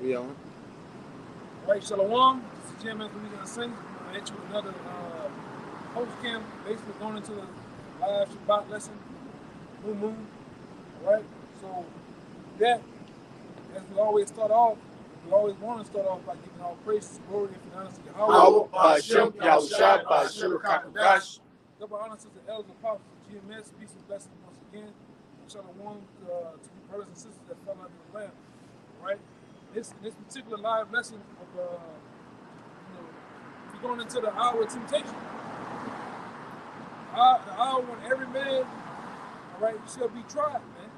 We on. All right, Shalom. This is Gms Louisiana Saints. I hit you with another post camp, basically going into the live Shabbat lesson, New Moon. All right, so that, as we always start off, we always want to start off by giving all praise, glory, and honor to Yahweh. Ba'ashem Yahushua Ba'ashem Kakadash. Double honor to the elders and apostles of GMS. Peace and blessings once again. Shalom to you brothers and sisters that fell under the lamb. All right. This particular live lesson of we're going into the hour of temptation. The hour when every man, all right, shall be tried, man.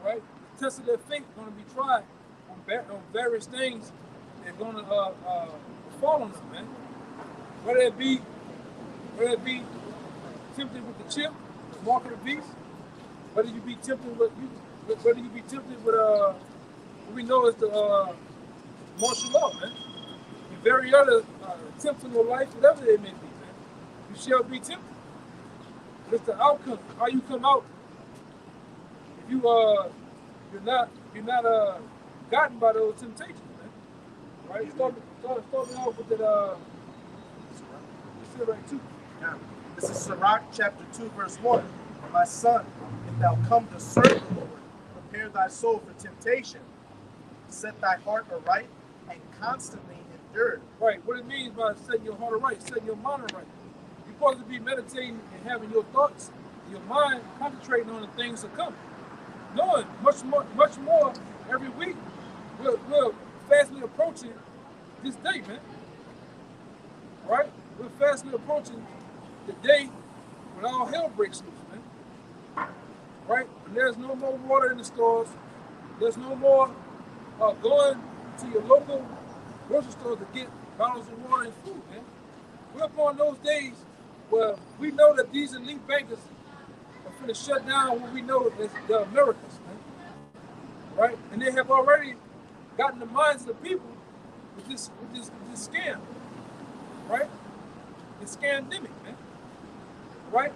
All right, the test of their faith is going to be tried on various things that are going to fall on them, man. Whether it be tempted with the chip, the mark of the beast, whether you be tempted with what we know is the martial law, man. And very other attempts in your life, whatever they may be, man. You shall be tempted. It's the outcome, how you come out. If you're not gotten by those temptations, man. Right? Starting off with that right too. Yeah. This is Sirach chapter 2, verse 1. My son, if thou come to serve the Lord, prepare thy soul for temptation. Set thy heart aright and constantly endure. Right. What it means by setting your heart aright, setting your mind aright. You're supposed to be meditating and having your thoughts, your mind concentrating on the things to come. Knowing much more every week. We're fastly approaching this day, man. Right? We're fastly approaching the day when all hell breaks loose, man. Right? And there's no more water in the stores. There's no more going to your local grocery store to get bottles of water and food, man. We're up on those days where we know that these elite bankers are going to shut down what we know as the Americas, man. Right? And they have already gotten the minds of the people with this scam. Right? This scandemic, man. Right?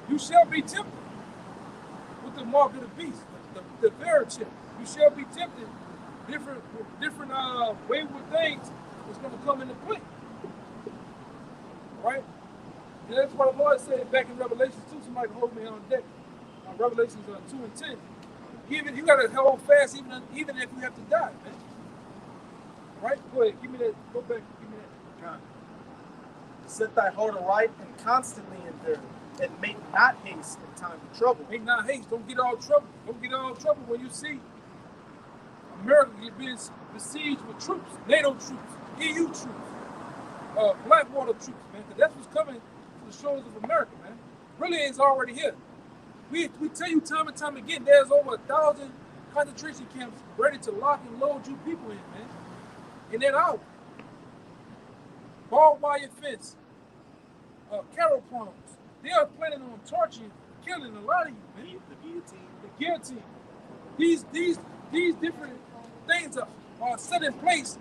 You shall be tempted with the mark of the beast, the very chip. You shall be tempted different wayward things that's going to come into play. Right? And that's what the Lord said back in Revelation 2. Somebody hold me on deck. Revelations 2 and 10. You got to hold fast even if you have to die, man. Right? Go ahead. Give me that. Go back. Give me that. Set thy heart aright and constantly endure. And make not haste in time of trouble. Make not haste. Don't get all trouble. Don't get all trouble when you see America being besieged with troops, NATO troops, EU troops, Blackwater troops, man. Because that's what's coming to the shores of America, man. Really is already here. We tell you time and time again, there's over 1,000 concentration camps ready to lock and load you people in, man. In that hour. Barbed wire fence, cattle palms. They are planning on torturing, killing a lot of you, man. The guillotine. These different things are set in place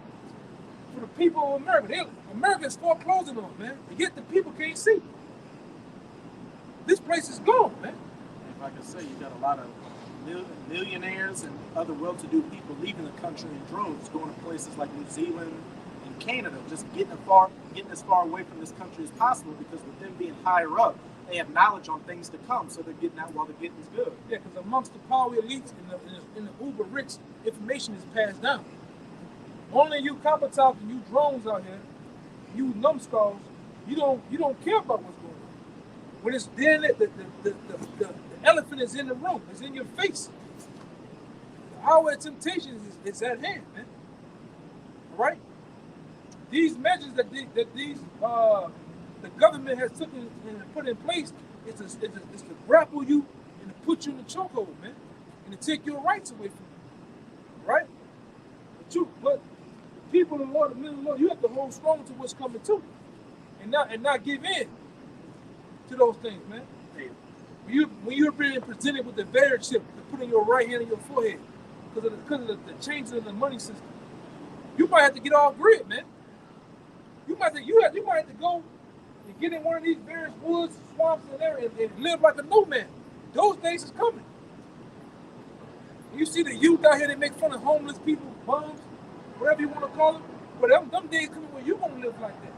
for the people of America. America is foreclosing on, man. And yet the people can't see. This place is gone, man. If I can say, you got a lot of millionaires and other well-to-do people leaving the country in droves, going to places like New Zealand and Canada, just getting as far away from this country as possible, because with them being higher up, they have knowledge on things to come, so they're getting out while the getting is good. Yeah, because amongst the power elites and the uber rich, information is passed down. Only you copper top and you drones out here, you numbskulls, you don't care about what's going on. When it's then the elephant is in the room, it's in your face. The hour of temptation is at hand, man. All right? These measures that the government has taken and put in place is to grapple you and to put you in the chokehold, man, and to take your rights away from you, right? But the people of the Lord, the men of the Lord, you have to hold strong to what's coming to you, and not give in to those things, man. When you're being presented with the bear chip to put in your right hand and your forehead because of the changes in the money system, you might have to get off grid, man. You might have to go and get in one of these various woods, swamps, and live like a nomad. Those days is coming. You see the youth out here, they make fun of homeless people, bums. whatever you want to call them. But them days coming where you gonna live like that.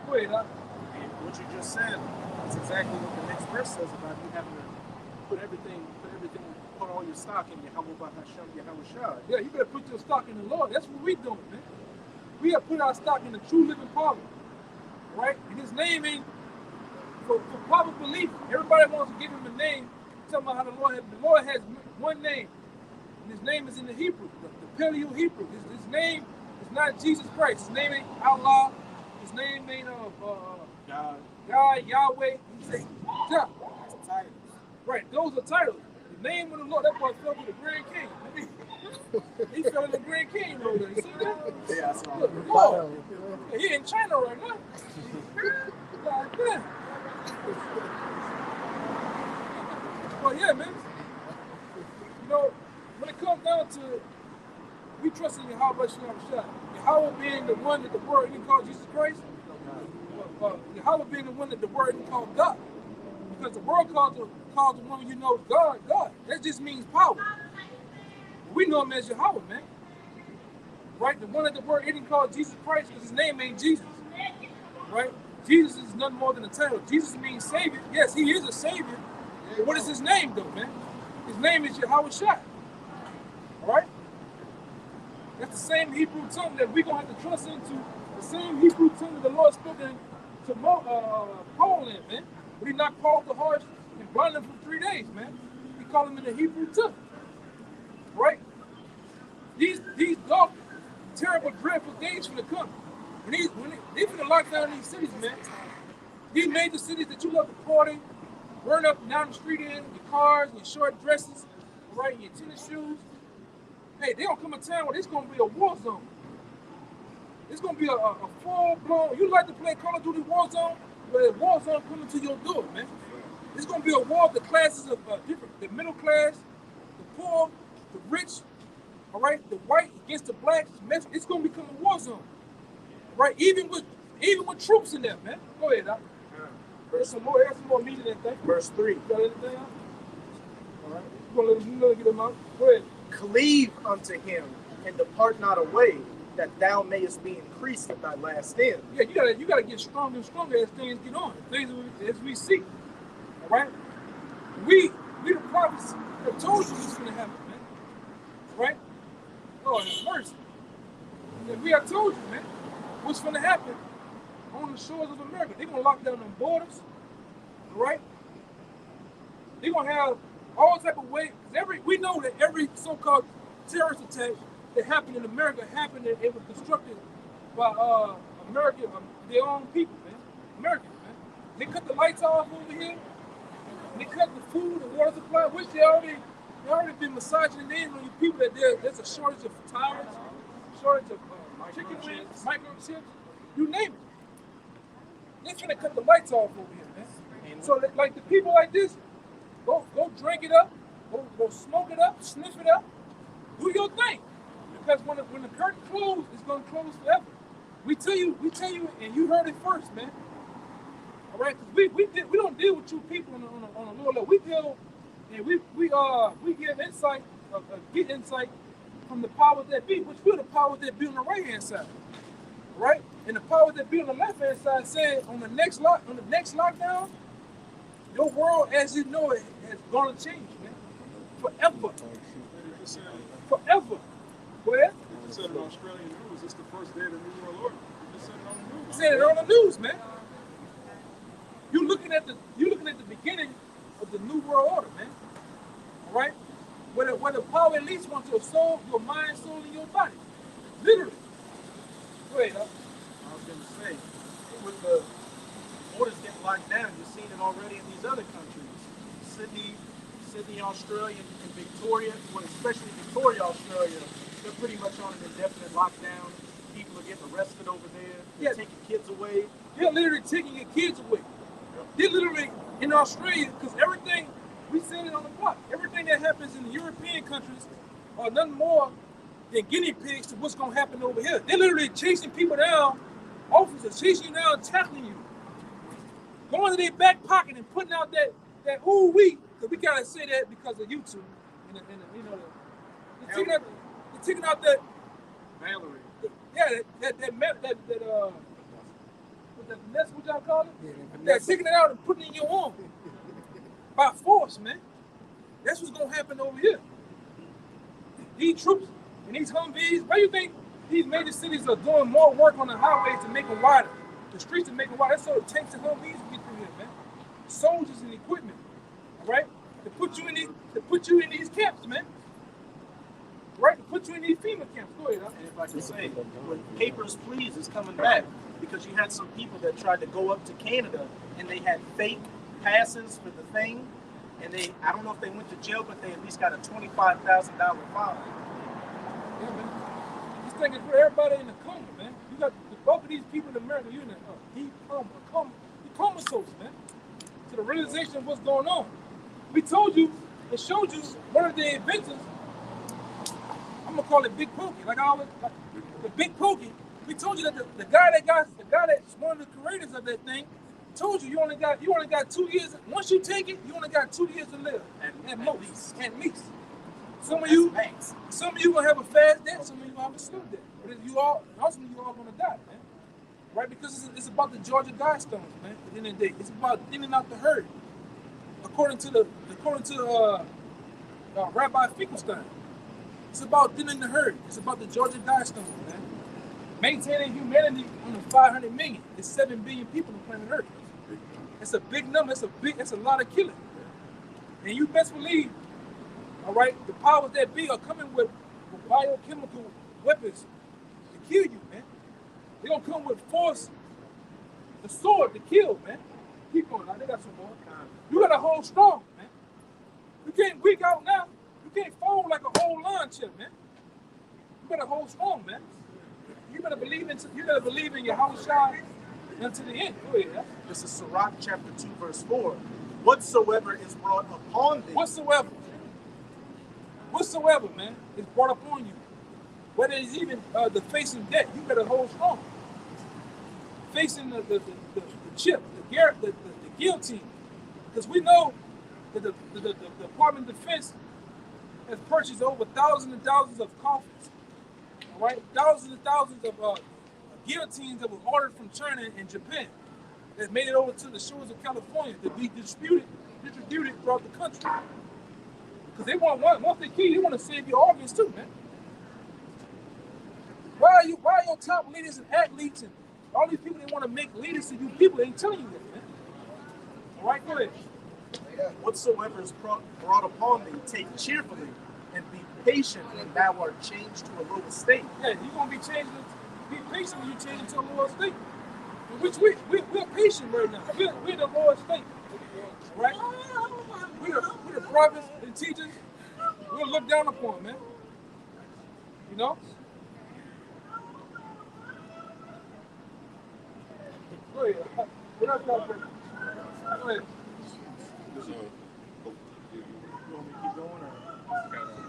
Go ahead, Doc. And what you just said is exactly what the next verse says about you having to put all your stock in Yahweh Hashem, Yahweh Shai. Yeah, you better put your stock in the Lord. That's what we doing, man. We have put our stock in the true living Father, right? And his name ain't for proper belief. Everybody wants to give him a name. Talking about how the Lord has one name, and his name is in the Hebrew, the Paleo Hebrew. His name is not Jesus Christ. His name ain't Allah. His name ain't God, Yahweh. He say God. titles. Right, those are titles. The name of the Lord. That boy fell to the Grand King. He fell in the Grand King over there. You see that? Yeah, I saw Look, it. Lord. He in China right now. Like that. But yeah, man. You know, when it comes down to we trust in Yahweh Shai. Yahweh being the one that the word didn't call Jesus Christ. Yahweh being the one that the word didn't call God. Because the word calls the one you know God. That just means power. We know him as Yahweh, man. Right? The one that the word didn't call Jesus Christ because his name ain't Jesus. Right? Jesus is nothing more than a title. Jesus means Savior. Yes, he is a Savior. But what is his name, though, man? His name is Yahweh Shai. All right? That's the same Hebrew tongue that we're going to have to trust into. The same Hebrew tongue that the Lord spoke to Paul in, man. But he knocked Paul to heart and brought him for 3 days, man. He called him in the Hebrew tongue. Right? These dark, terrible, dreadful days finna come. And they finna lock down these cities, man. These major cities that you love to party, burn up and down the street in, your cars, your short dresses, right, your tennis shoes. Hey, they don't come a time where it's gonna be a war zone. It's gonna be a full-blown, you like to play Call of Duty Warzone, but a war zone coming to your door, man. It's gonna be a war of the classes of different, the middle class, the poor, the rich, all right, the white against the blacks. It's gonna become a war zone, right? Even with troops in there, man. Go ahead, Doc. There's some more meat in that thing. Verse 3. You got anything else? All right. You gonna get them out. Go ahead. Cleave unto him and depart not away, that thou mayest be increased at thy last end. Yeah, you gotta get stronger and stronger as things get on, as we see. All right? We the prophets have told you what's gonna happen, man. Right? Lord have mercy. And we have told you, man, what's gonna happen on the shores of America. They're gonna lock down them borders, all right? They're gonna have all type of ways. We know that every so-called terrorist attack that happened in America happened and it was constructed by American, their own people, man. Americans, man. They cut the lights off over here. They cut the food and water supply, which they already been massaging in on you people that there's a shortage of towers, shortage of chicken wings, microchips, you name it. They finna cut the lights off over here, man. So like the people like this, go drink it up, go smoke it up, sniff it up, do your thing. Because when the curtain closes, it's gonna close forever. We tell you, and you heard it first, man. All right, because we don't deal with you people on a lower level. We deal, and we give insight, get insight from the powers that be, which we're the powers that be on the right hand side, right? And the powers that be on the left hand side said on the next lockdown, your world as you know it is gonna change, man, forever, forever. Where? They said in Australian news, it's the first day of the New World Order. They said it on the news. Said it on the news, man. You're looking at the beginning of the New World Order, man. All right? Where the power elites want your soul, your mind, soul, and your body. Literally. Go ahead, huh? I was going to say, with the borders getting locked down, you've seen it already in these other countries. Sydney, Australia, and Victoria, well, especially Victoria, Australia, they're pretty much on an indefinite lockdown. People are getting arrested over there. They're taking kids away. They're literally taking your kids away. They're literally in Australia, because everything, we seen it on the block, everything that happens in the European countries are nothing more than guinea pigs to what's going to happen over here. They're literally chasing people down, officers chasing you down, tackling you, going to their back pocket and putting out that ooh-wee, because we got to say that because of YouTube. They're taking out that Mallory. Yeah, that that's what y'all call it? Yeah, They're taking it out and putting it in your arm by force, man. That's what's gonna happen over here. These troops and these Humvees, why you think these major cities are doing more work on the highways to make them wider? The streets to make them wider. That's so the tanks and Humvees get through here, man. Soldiers and equipment, all right? To put you in these camps, man. Right? To put you in these FEMA camps. Go ahead. And if I can say, when Papers, Please is coming back, because you had some people that tried to go up to Canada and they had fake passes for the thing, and I don't know if they went to jail, but they at least got a $25,000 fine. Yeah, man. This thing is for everybody in the coma, man. You got both of these people in America, you're in a deep comatose, man. To the realization of what's going on. We told you and showed you one of the inventors. I'm gonna call it Big Pokey, like the Big Pokey. We told you that the guy that's one of the creators of that thing told you only got 2 years. Once you take it, you only got 2 years to live. At least. Some of you gonna have a fast death, some of you gonna have a slow death. But ultimately you all gonna die, man. Right? Because it's about the Georgia Guidestones, man. At the end of the day, it's about thinning out the herd. According to Rabbi Finkelstein, it's about thinning the herd. It's about the Georgia Guidestones, man. Maintaining humanity on the 500 million. It's 7 billion people on planet Earth. It's a big number. It's a lot of killing. And you best believe, all right, the powers that be are coming with biochemical weapons to kill you, man. They're gonna come with force, the sword to kill, man. Keep going. Now they got some more. You gotta hold strong, man. You can't weak out now. You can't fold like a whole lawn chair, man. You better hold strong, man. You better believe in your house shine until the end. Go ahead. This is Sirach chapter 2, verse 4. Whatsoever is brought upon thee. Whatsoever, man, is brought upon you. Whether it's even the facing death, you better hold strong. Facing the chip, the guillotine. Because we know that the Department of Defense has purchased over thousands and thousands of coffins. All right? Thousands and thousands of guillotines that were ordered from China and Japan that made it over to the shores of California to be distributed throughout the country. Because they once they kill you, they want to save your organs too, man. Why are your top leaders and athletes and all these people that want to make leaders to you people ain't telling you that, man? All right, go ahead. Whatsoever is brought upon thee, take cheerfully, and be patient when thou art changed to a lower state. Yeah, you're going to be changing. Be patient when you change into a lower state. Which we're patient right now. We're in the lower state. Right? We're the prophets and teachers. We're looked down upon, man. You know? Go ahead. What else y'all bring? Go ahead.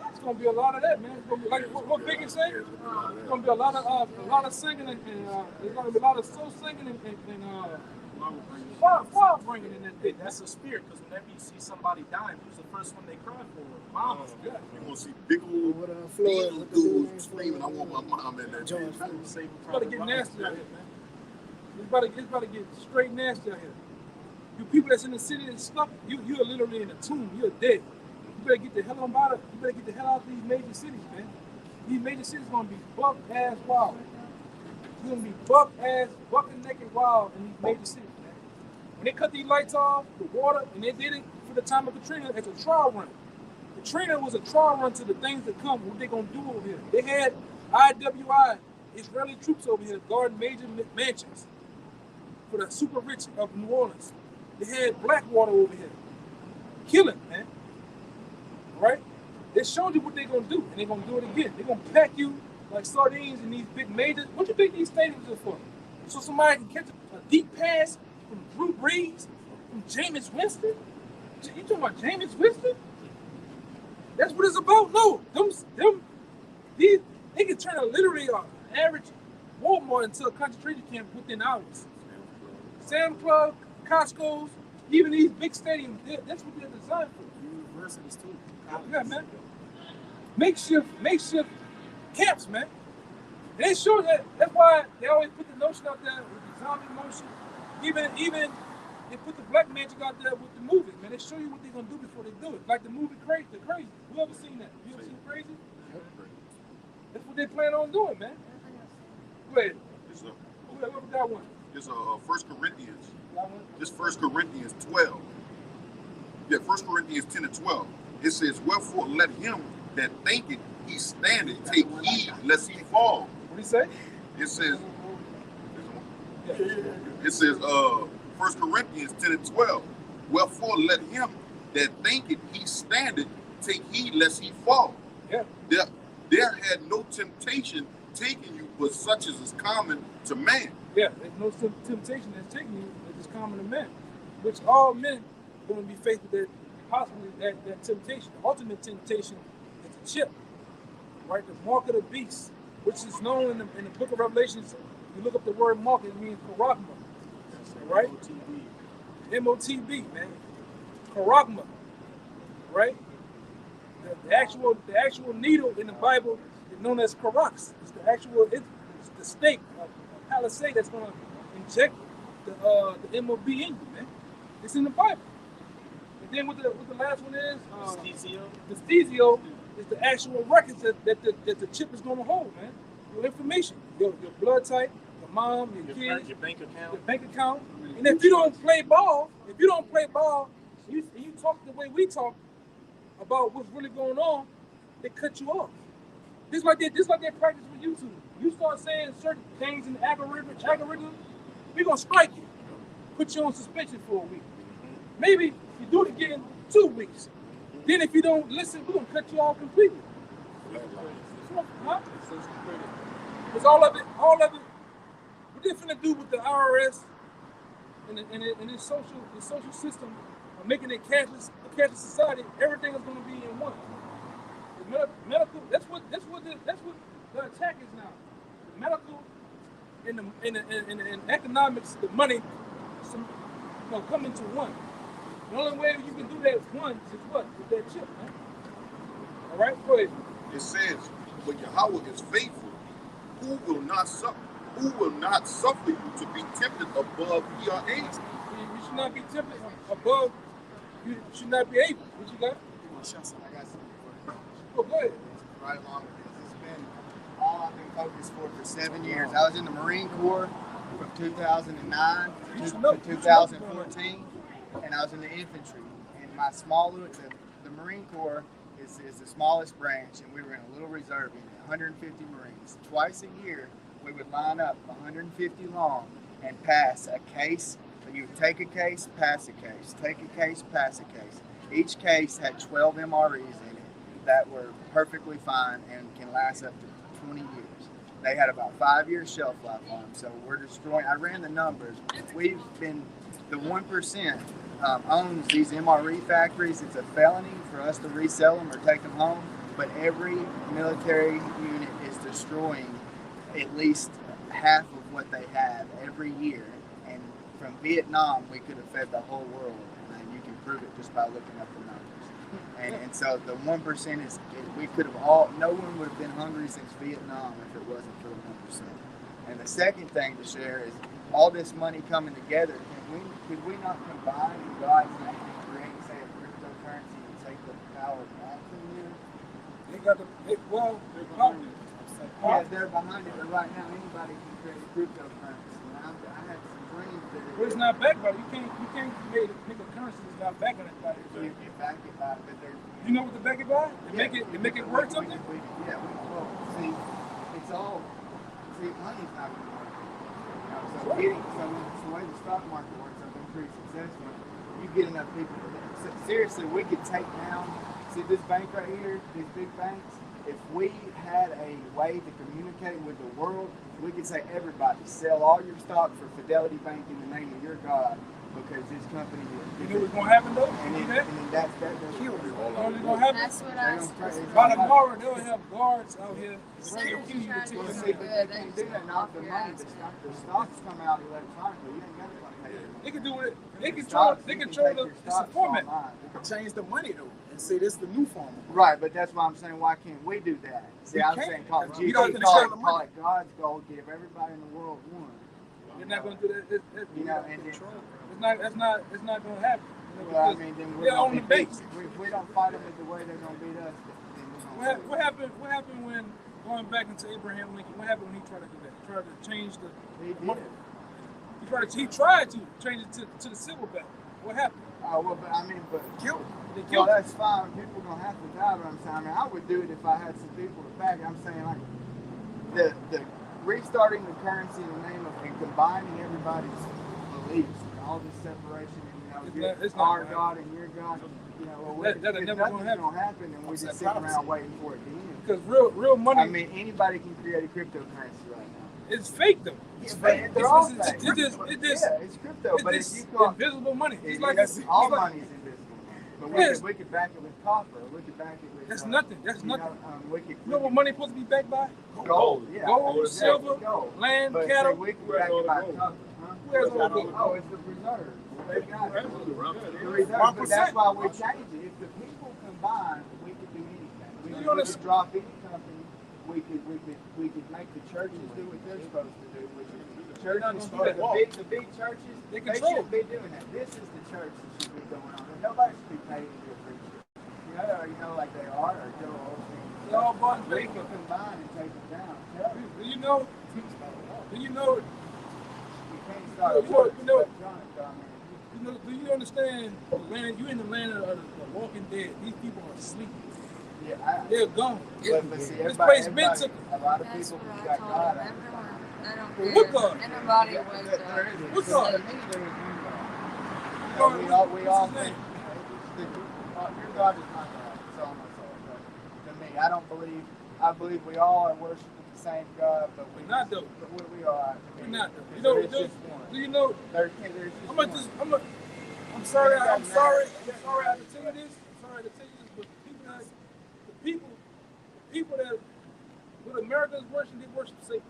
It's gonna be a lot of that, man. It's gonna be like what Big is saying. It's gonna be a lot of singing and there's gonna be a lot of soul singing and flower bringing in that thing. That's the spirit, because whenever you see somebody dying, who's the first one they cry for? Mom. You're gonna see big old Floyd dudes screaming, "I want my mom in that." It's about to get nasty out here, man. It's about to get straight nasty out here. You people that's in the city and stuff, you're literally in a tomb. You're dead. You better get the hell out of these major cities, man. These major cities gonna be buck ass wild. It's gonna be buck and naked wild in these major cities, man. When they cut these lights off, the water, and they did it for the time of Katrina as a trial run. Katrina was a trial run to the things that come, what they gonna do over here. They had IWI, Israeli troops over here guarding major mansions for the super rich of New Orleans. They had Blackwater over here. Killing, man. Right? They showed you what they're going to do, and they're going to do it again. They're going to pack you like sardines in these big majors. What do you think these stadiums are for? So somebody can catch a deep pass from Drew Brees, from Jameis Winston? You talking about Jameis Winston? That's what it's about? No. They can turn literally an average Walmart into a concentration camp within hours. Sam Club, Costco's, even these big stadiums, that's what they're designed for. Universities too. Yeah, man. Makeshift camps, man. And they show that. That's why they always put the notion out there with the zombie motion. Even they put the black magic out there with the movie, man. They show you what they're gonna do before they do it. Like the movie Crazy. Who ever seen that? You ever seen Crazy? That's what they plan on doing, man. Go ahead. Whoever got one. It's 1 Corinthians. This 1 Corinthians 12. Yeah, 1 Corinthians 10 and 12. It says, wherefore let him that thinketh he standeth take heed lest he fall. What do you say? It says, 1 Corinthians 10 and 12. Wherefore let him that thinketh he standeth take heed lest he fall. Yeah. There had no temptation taken you, but such as is common to man. Yeah, there's no temptation that's taking you that is common to men, which all men are going to be faced with that, possibly that temptation. The ultimate temptation is the chip, right? The mark of the beast, which is known in the book of Revelations. You look up the word mark, it means charagma, right? M-O-T-B, man. Charagma, right? The actual needle in the Bible is known as charax. It's the actual, it's the stake, a palisade that's going to inject the MOB in you, man. It's in the Bible. And then what the last one is? The stesio is the actual records that the chip is going to hold, man. Your information, your blood type, your mom, your kids, your bank account. your bank account. And if you don't play ball, you talk the way we talk about what's really going on, they cut you off. Just like they practice with YouTube. You start saying certain things in the algorithm, we're gonna strike you, put you on suspension for a week. Maybe you do it again 2 weeks. Then if you don't listen, we're gonna cut you off completely. Huh? It's all of it. What they finna do with the IRS and its social system of making it cashless society? Everything is gonna be in one. The medical. That's what the attack is now. The medical and the economics, the money, come into one. The only way you can do that one is what? With that chip, man. All right, go ahead. It says, but Yahweh is faithful, who will not suffer you to be tempted above your age. You should not be tempted above. You should not be able. What you got? I got something for you. Oh, go ahead. Right along with this. It's been all I've been focused for 7 years. I was in the Marine Corps from 2009 to 2014, and I was in the infantry. And my the Marine Corps is the smallest branch, and we were in a little reserve unit, 150 Marines. Twice a year, we would line up 150 long and pass a case. So you would take a case, pass a case, take a case, pass a case. Each case had 12 MREs in it that were perfectly fine and can last up to 20 years. They had about 5 years shelf life on them, so we're destroying. I ran the numbers. We've been, the 1% owns these MRE factories. It's a felony for us to resell them or take them home, but every military unit is destroying at least half of what they have every year. And from Vietnam, we could have fed the whole world, and you can prove it just by looking up the numbers. And so the 1% is, we could have no one would have been hungry since Vietnam if it wasn't for the 1%. And the second thing to share is all this money coming together. Could we not combine in God's name and create, say, a cryptocurrency and take the power back from you? They got they're behind it. Yeah, they're behind it, but right now anybody can create a cryptocurrency. And I had some dreams that Well, it's not backed by it. You can't make a currency that's not backed on it by it. you can back it by, but they're You know what the back it by? Make it worth something? See, it's all. See, money's not going to work. So the way the stock market works, I've been pretty successful. You get enough people. Seriously, we could take down. See this bank right here, these big banks. If we had a way to communicate with the world, we could say, everybody, sell all your stock for Fidelity Bank in the name of your God, because this company is. You know what's gonna happen though? And then that's You know what's gonna happen? That's what I said. By tomorrow, they'll have guards out here ready to kill you to take Well, your see, money. but they can't do that. Not the money. The stocks come out electronically. You ain't got to pay it. They can do it. They control the Stocks, format. online. Change the money though. and say this is the new farmer. Right, but that's why I'm saying, why can't we do that? See, I'm saying call it You don't GP, control the money. call it God's goal, give everybody in the world one. You're not going to do that. You know, and then, It's not going to happen. You know, well, I because mean, then we're they're gonna on be the beat. base. If we don't fight them the way they're gonna beat us, then we're gonna. What happened when going back into Abraham Lincoln? What happened when he tried to do that? He tried to change the He did. money. He tried to change it to the civil battle. What happened? Oh well, but I mean, but Killed. They well, killed him. that's fine. People gonna have to die, but I'm saying, I mean, I would do it if I had some people to back it. I'm saying, like, the restarting the currency in the name of and combining everybody's beliefs and all this separation and It's not our gonna God and your God. You know, well, That'll if never nothing's gonna happen. gonna happen, then we just sit around waiting for it to end. Because real money I mean, anybody can create a cryptocurrency right now. is fake though. Yeah, It's but fake. they're all It's fake. just Yeah, it's crypto, but if it's you go, invisible money. it It's like is, it's all like, money is invisible. But Yes. we could back it with copper. We could back it with. That's nothing. That's you know, nothing. we could, You know what money supposed to be backed by? Gold. Yeah. Gold, exactly, silver, gold. land, But cattle. see, we can back it by copper. Huh? Where's all the gold? Oh, it's the preserve. They got it. The reserve. 1%. But that's why we changed it. If the people combine, we could do anything. We Do could, you we understand? could drop any company. We could make the churches do what they're supposed to do, which is the churches, the big churches, They they control. shouldn't be doing that. This is the church that should be going on. And nobody should be paid to be a preacher. You know, like they are, or Joe Osteen. They all bought and We paid can for. combine and take them down. Tell me. Do you know? Do you know? You can't start You know- you know- electronic, I mean, You know? Do you understand the land? You in the land of the Walking Dead. These people are asleep. yeah, They're gone. but see, This everybody, place been took. a lot of That's people what who I got told God. everyone. I don't Well, care. what God? Anybody There was is. What To God? me, there is one God. God, We all what's his think name? your God is not God. That's all I'm saying. But to me, I believe we all are worshiping the same God, but We're not though. But we are. We're not though. You There know? is just one. Do you know? There's just I'm one. gonna just. I'm sorry. I have to tell you this. I'm sorry to tell you this, but the people that what Americans worship, they worship Satan.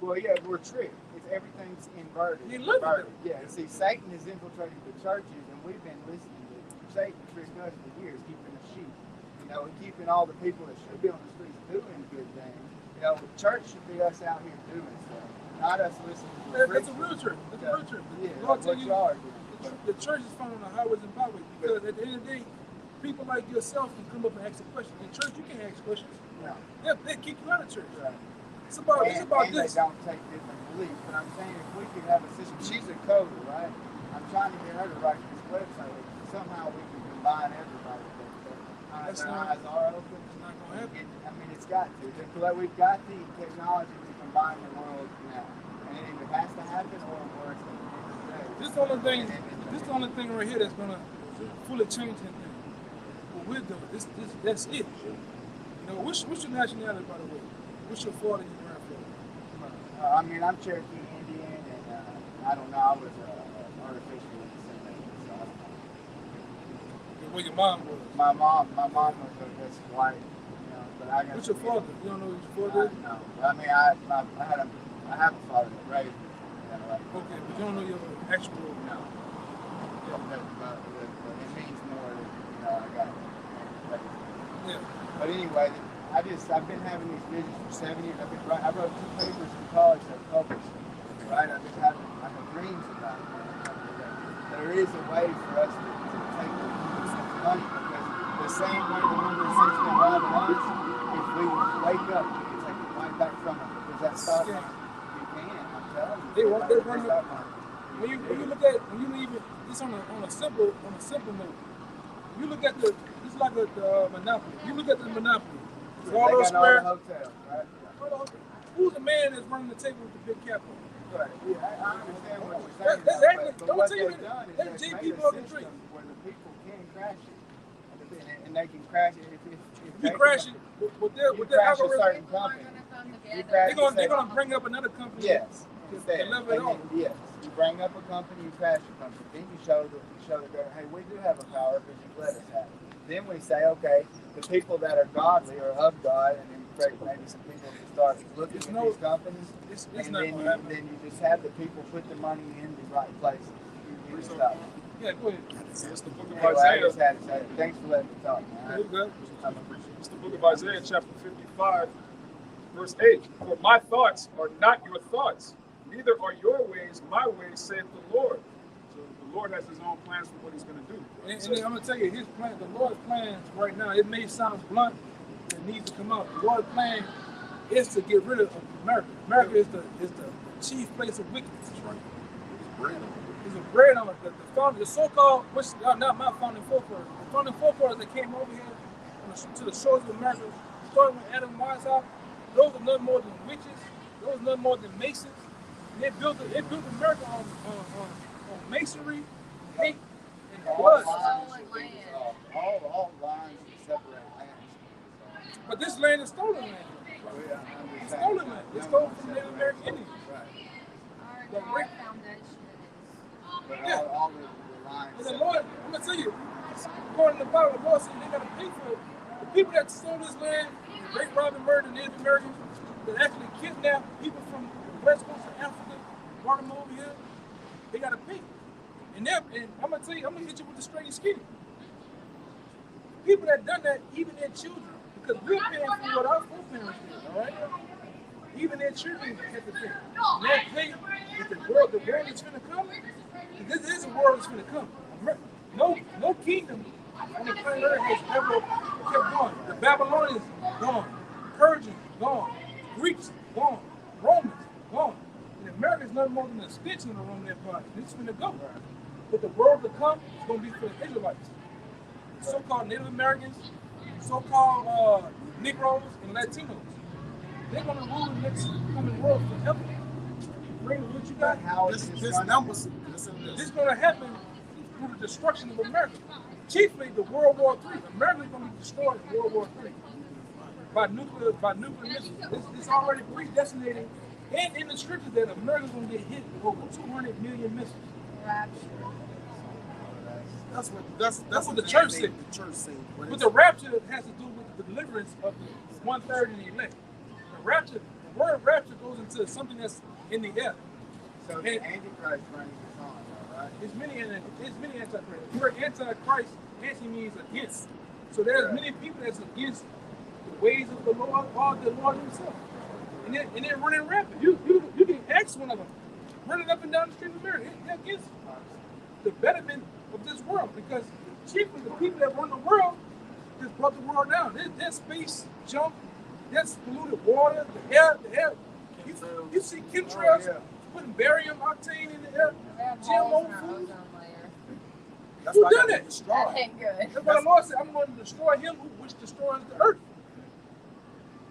Well, yeah, we're tricked. Everything's inverted. You look at Inverted. Yeah, see, Satan has infiltrated the churches, and we've been listening to Satan trick us for years, keeping the sheep. You know, and keeping all the people that should be on the streets doing good things. You know, the church should be us out here doing stuff, not us listening to the That's a real church. That's a real church. Yeah, I'll that's tell what you, y'all are doing. the church is found on the highways and byways because at the end of the day, people like yourself can come up and ask a question. In church, you can't ask questions. No. They kick you out of church. Right. It's about And this. they don't take different beliefs. But I'm saying if we could have a system, she's a coder, right? I'm trying to get her to write this website. Somehow we can combine everybody. That's Their not- eyes are open. It's not gonna happen. I mean, it's got to. We've got the technology to combine the world now. And it either has to happen or it's going to This the only thing right here that's gonna fully change anything. What we're doing, that's it. You know, what's your nationality, by the way? What's your father and your grandfather? I mean, I'm Cherokee Indian, and I don't know. I was artificially inseminated, so I don't know. Where your mom was? My mom was just white, you know. But I got. What's your father? You don't know who your father is? No. I mean, I have a father that raised me. You know, like, Okay, but you don't know your actual. no. But it means more that I got. Yeah. But anyway, I've been having these visions for 7 years. I wrote 2 papers in college that are published. Right? I've been having dreams about it. There is a way for us to take some money because the same way the number of sins been robbing us, if we wake up, we can take it right back from them. Does that stop? Yeah. You can. I'm telling you. They run There's the- that money. When you look at when you leave it, this on a simple note. You look at it's like the Monopoly. You look at the Monopoly. It's They all those got all the squares. hotels, right? Who's the man that's running the table with the big cap on? Right. Yeah, I understand what you're That- saying. that- but don't what tell you they've that- done is that they've J made people a on the system street. where the people can crash it. And they can crash it if You they crash it with their You crash a algorithm. certain People are company. gonna come You together. crash They're gonna bring up another company. Yes. To Instead. level it And off. then, yes. You bring up a company, you crash a company. Then you show the government, hey, we do have a power because you let us have it. Then we say, okay, the people that are godly or of God, and then maybe some people can start looking It's at no- these companies. It's And not then gonna you, happen. then you just have the people put the money in the right places. You stop. Yeah, go ahead. It's the book of Anyway, I just Isaiah. had to say it. Thanks for letting me talk, man. You're good. I appreciate It's the book of Isaiah, chapter 55, verse 8. For my thoughts are not your thoughts, neither are your ways my ways, saith the Lord. So the Lord has his own plans for what he's going to do. And then I'm gonna tell you, his plan, the Lord's plans right now. It may sound blunt, but it needs to come out. The Lord's plan is to get rid of America. America is the chief place of wickedness, right? There's a bread on it. The so-called, which not my founding forefathers, the founding forefathers that came over here to the shores of America, starting with Adam Weishaupt, those are nothing more than witches. Those are nothing more than masons. They built America on masonry, hate, and blood. All lines separate lands. But this land is stolen land. It's stolen land. It's stolen from Native American Indians. Right. Our foundation But Yeah. all the lines. And the Lord, I'm gonna tell you, according to the Bible, the Lord said they gotta pay for it. The people that stole this land, rape, rob, and murder Native Americans, that actually kidnapped people from the west coast of Africa, brought them over here, they gotta pay. And I'm gonna tell you, I'm gonna hit you with the straight and skinny. People that done that, even their children, because we're paying for what our foreparents did, all right? Even their children have to pay. And that pay, if the world is gonna come, this is a world that's gonna come. No kingdom on the planet Earth has ever kept going. The Babylonians gone, Persians gone, Greeks gone, Romans gone. And America is nothing more than an extension of the Roman Empire. It's gonna go. But the world to come is gonna be for the Israelites, so-called Native Americans, so-called Negroes and Latinos. They're gonna rule the next coming world forever. Bring what you got. How This is this numbers. This is going to happen through the destruction of America. Chiefly the World War III. America is going to be destroyed in World War III by nuclear missiles. It's already predestinated and in the scriptures that America is going to get hit with over 200 million missiles. That's what the church said. The church said. But the rapture has to do with the deliverance of the 1/3 of the elect. The word rapture goes into something that's in the air. So the Antichrist running the time, right? There's many antichrists. The word antichrist actually means against. So there's many people that's against the ways of the Lord or the Lord himself. And they're running rampant. You can ask one of them, running up and down the street of America. They're against the betterment of this world, because chiefly the people that run the world just brought the world down. There's space junk, there's polluted water, the air. You see chemtrails putting barium octane in the air, GMO food. That's Who why I done gotta it? destroy. That ain't good. That's why the Lord said, I'm going to destroy him which destroys the earth.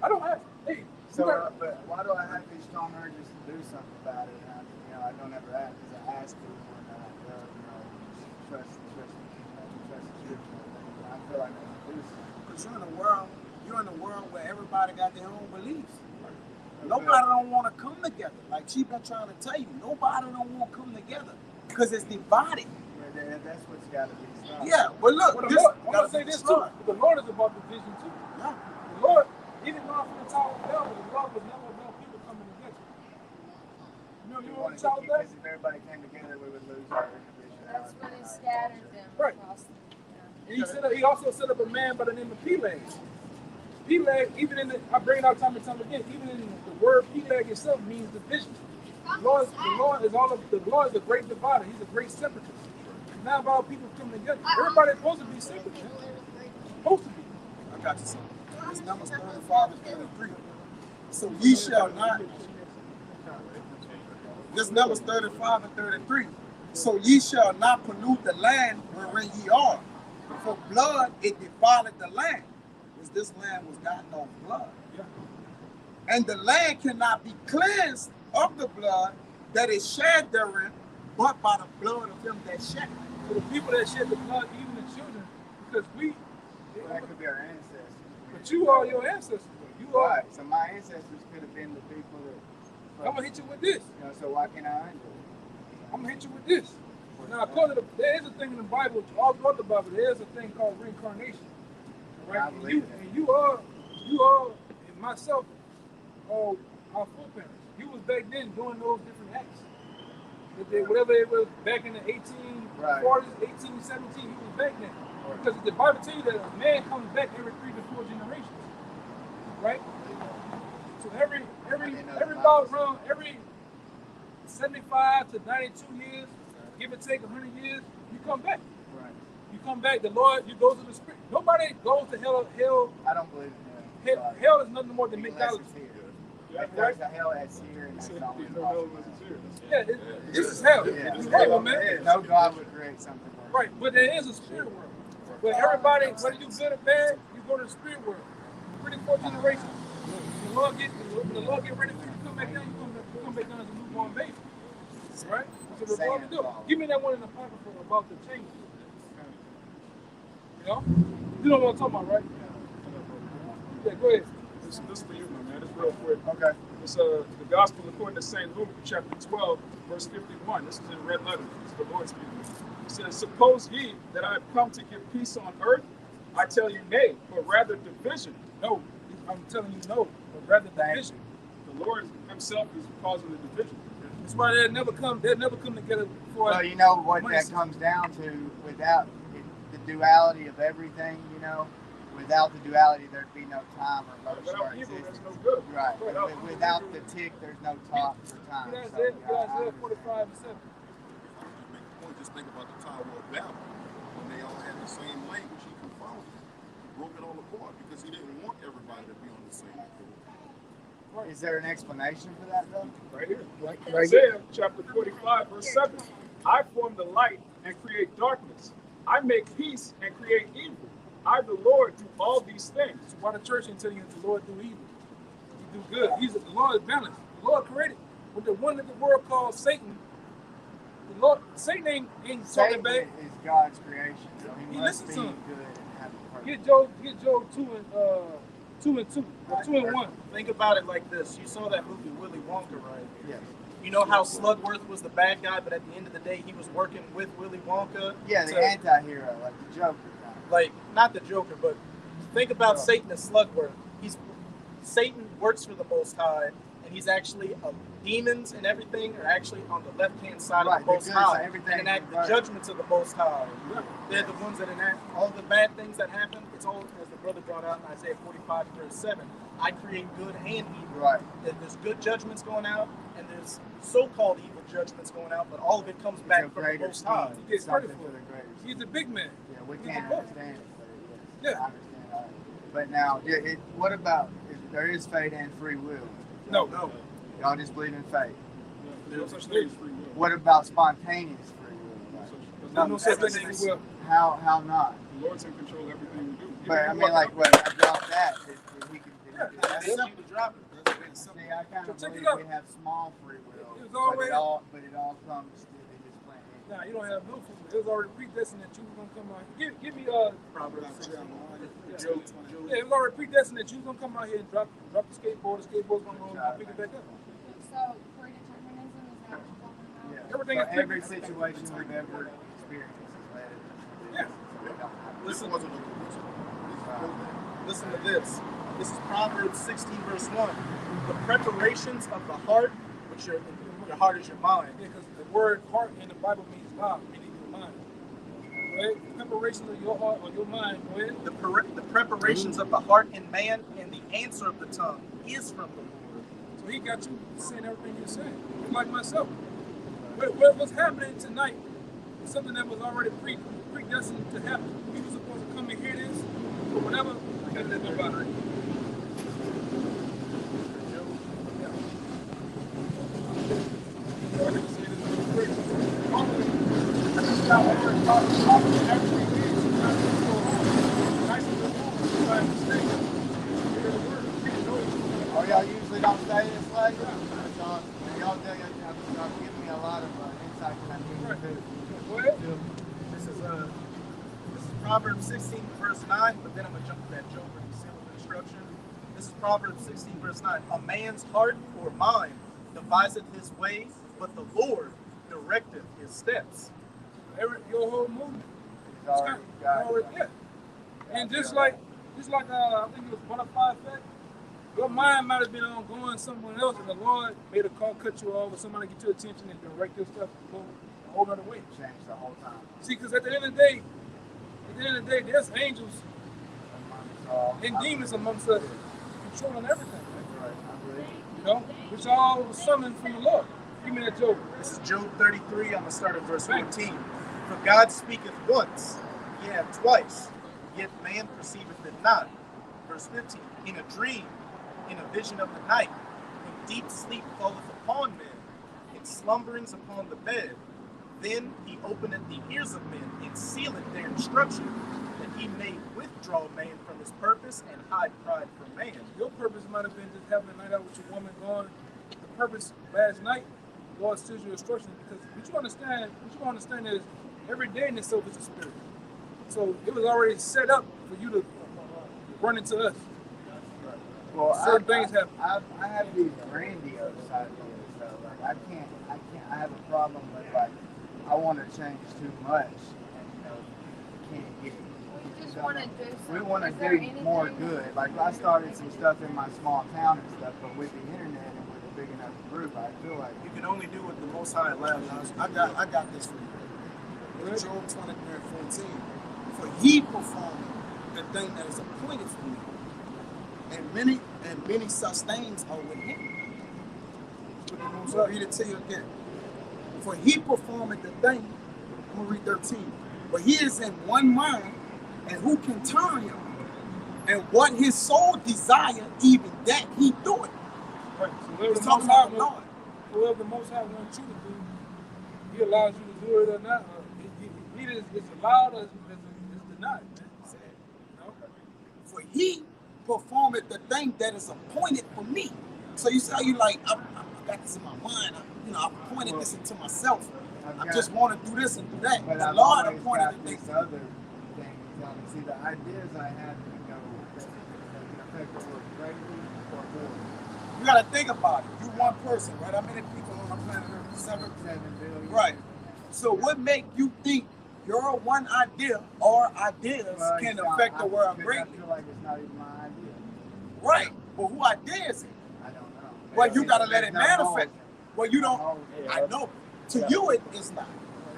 I don't have, hey, So, but why do I have these strong urges to do something about it? And I don't ever ask, because I ask people and trust the scripture. I feel like I can do something. Because you're in a world where everybody got their own beliefs. Nobody don't want to come together. Like Chief been trying to tell you, nobody don't want to come together because it's divided. That's what's got to be stopped. Yeah, well look, But this, the Lord, I want gotta to say be this too. destroyed. The Lord is about division too. Yeah. The Lord, even going from the Tower of Babel, the Lord was never about people coming together. You know what the Tower of Babel? Because if everybody came together, we would lose our individuality. That's when he scattered them Right. across the And he also set up a man by the name of Peleg. Peleg, even in I bring it out time and time again, even in the word Peleg itself means division. The Lord is a great divider. He's a great separatist. It's not about people coming together. Everybody's supposed to be separate. Supposed to be. I got you something. It's Numbers 35 and 33. So ye shall not. This Numbers 35 and 33. So ye shall not pollute the land wherein ye are. For blood it defileth the land. Because this land was gotten on blood. Yeah. And the land cannot be cleansed of the blood that is shed therein, but by the blood of them that shed it. So the people that shed the blood, even the children, because That could be our ancestors. but you are your ancestors. You are. Right. So my ancestors could have been the people that. I'm gonna hit you with this. So why can't I undo it? I'm gonna hit you with this. Now, according to there is a thing in the Bible, all throughout the Bible, there is a thing called reincarnation. I Right? And believe you are, and myself, all our foreparents. You was back then doing those different acts. Whatever it was back in the 1840s, 1817, he was back then. Because the Bible tells you that a man comes back every 3 to 4 generations, right? So every about around every 75 to 92 years, give or take 100 years, you come back. Right. You come back. The Lord, you go to the Spirit. Nobody goes to hell. Hell. I don't believe in hell. Hell is nothing more than Unless mythology. it's here. Yeah, If there's a hell that's here, and that's all Yeah, this is hell. Yeah. You're right, man. No God would create something worse. Right, but there is a spirit world. But everybody, whether you good or bad, you go to the spirit world. 3 to 4 generations. When the Lord get ready for you to come back down, you come back down as a newborn baby. Right? So the Lord will do. Give me that one in the pocket for about the change. You know? You know what I'm talking about, right? Yeah, go ahead. This is for you, my man. It's real quick. Okay. It's the Gospel according to St. Luke, chapter 12, verse 51. This is in red letters. It's the Lord's speaking. It says, "Suppose ye that I have come to give peace on earth? I tell you, nay, but rather division." No, I'm telling you no, but rather division. The Lord himself is causing the division. That's why they'll never come together before. Well, you know what that comes down to, without the duality of everything, you know, without the duality, there'd be no time or motion or Without evil, existence. there's no good. Right. Without the tick, there's no talk or time. Get So, Isaiah yeah, 45 and 7. Just think about the Tower of Babel when they all had the same language. He confounded it, broke it all apart because he didn't want everybody to be on the same accord. Is there an explanation for that, though? Right here. Isaiah chapter 45, verse 7. "I form the light and create darkness. I make peace and create evil. I, the Lord, do all these things." So why the church ain't telling you that the Lord do evil? He do good. The Lord is balanced. The Lord created. But the one that the world calls Satan, the Lord, Satan ain't talking Satan back. is God's creation, so he must listens be to good him. and have a purpose. Get Job 2 and 2, or 2 and 1. Think about it like this. You saw that movie Willy Wonka, right? Yes. You know how Slugworth was the bad guy, but at the end of the day, he was working with Willy Wonka. Yeah, the anti-hero, like the Joker. Like, not the Joker, but think about Satan as Slugworth. Satan works for the Most High, and he's actually demons and everything are actually on the left-hand side of the Most High and enact the judgments of the Most High. They're the ones that enact all the bad things that happen. It's all, as the brother brought out in Isaiah 45, verse 7. I create good and evil. Right. There's good judgments going out, and there's so-called evil judgments going out, but all of it comes back from the Most High. He gets credit for it. He's a big man. Yeah, we can't understand it, but Yeah. I understand that. But now, what about, there is fate and free will? No. Y'all just believe in fate. There's no such thing as free will. What about spontaneous free will? No such thing as will. How not? The Lord's in control of everything we do. But I mean, like, what, I dropped that. Did he do that? It's simple to drop it. See, I kind of Check it believe out. we have small free will, It was but always- it all comes to his plan. Nah, you don't have no food. It was already predestined that you was gonna come out. Give me Proverbs 16. yeah, it was already predestined that you was gonna come out here and drop the skateboard. The skateboard's gonna roll and pick it back up. So, predeterminism is that what you're talking about? Yeah. Everything So is every situation we've ever experienced is led to Yeah. Listen, Wasn't a listen to this. This is Proverbs 16, verse 1. The preparations of the heart, which your heart is your mind. Yeah, because the word heart in the Bible means God, meaning your mind. Right? Preparation of your heart or your mind. Go ahead. The preparations of the heart in man and the answer of the tongue is from the Lord. So he got you saying everything you're saying. Just like myself. What's happening tonight is something that was already predestined to happen. We were supposed to come and hear this, or whatever. We got that about it. Oh, y'all usually don't say this way? Y'all give me a lot of insight when I'm doing too. This is Proverbs 16, verse 9, but then I'm going to jump to that Job and seal of instruction. This is Proverbs 16, verse 9. A man's heart or mind deviseth his way, but the Lord directeth his steps. Your whole movement. Already, Yeah. And just like I think it was Butterfly Effect, Your mind might have been on going somewhere else, and the Lord made a call, cut you off, or somebody get your attention and direct your stuff to go a whole other way. Change the whole time. See, because at the end of the day, there's angels and demons amongst us controlling everything. Right. I believe. You know, which all was summoned from the Lord. Give me that Job. This is Job 33. I'm going to start at verse 14. For God speaketh once, yea, twice, yet man perceiveth it not. Verse 15. In a dream, in a vision of the night, when deep sleep falleth upon men, in slumberings upon the bed, then he openeth the ears of men, and sealeth their instruction, that he may withdraw man from his purpose and hide pride from man. Your purpose might have been just having a night out with your woman going. The purpose last night, the Lord steals your instructions because what you understand is every day in itself is a spirit. So it was already set up for you to run into us. Well, certain things happen. I have these grandiose ideas, though. Like I have a problem with like I want to change too much, and can't get it. We just want to do something. We want to do more good. Like I started some stuff in my small town and stuff, but with the internet and with a big enough group, I feel like You can only do what the Most High allows you. I got this for you. Job 23:14. For he performed the thing that is appointed for me. And many such things are with him. So read it to you again. For he performed the thing, I'm gonna read 13. But he is in one mind, and who can turn him? And what his soul desire, even that he do it. Right. So He's talking about God. Whoever the Most High wants you to do, he allows you to do it or not. It's allowed or it's denied. For he performed the thing that is appointed for me. So you say you like, I got this in my mind. I've appointed this into myself. I just want to do this and do that. But the I've Lord always appointed got the this thing. other thing. See, the ideas I have that can affect the world greatly or more. You got to think about it. You one person, right? How many people on the planet Earth? 7 billion. Right. So what make you think your one idea or ideas can affect the world greatly? I feel like it's not even my idea. Right. But who idea is it? I don't know. Well, you got to let it There's no manifest. Well, you don't. I know. To you, it is not.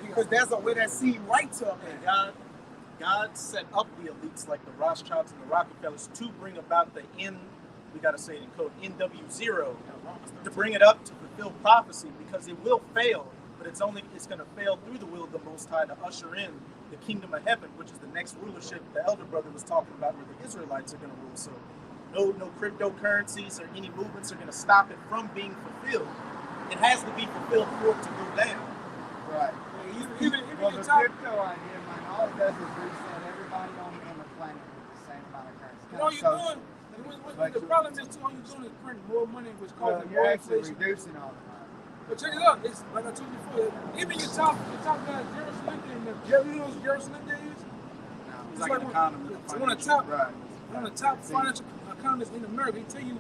Because there's a way that seems right to a man. God set up the elites like the Rothschilds and the Rockefellers to bring about the we got to say it in code, NW0, to bring it up to fulfill prophecy, because it will fail, but it's going to fail through the will of the Most High to usher in the kingdom of heaven, which is the next rulership the elder brother was talking about, where the Israelites are going to rule. So no cryptocurrencies or any movements are going to stop it from being fulfilled. It has to be fulfilled for it to go down. Right. Even Well, your the top, crypto idea, man, all it does is reset everybody on the planet with the same amount of currency. you know what you're doing. The problem is too, all you're doing is printing more money, which causes You're more actually inflation. reducing all the money. But check it out. It's like I told you before. Even your top guys, Jerry Slinger, and Jerry knows Jerry Slinger is. He's like an economist. One of the top, Right. one of the top financial economists in America. He tell you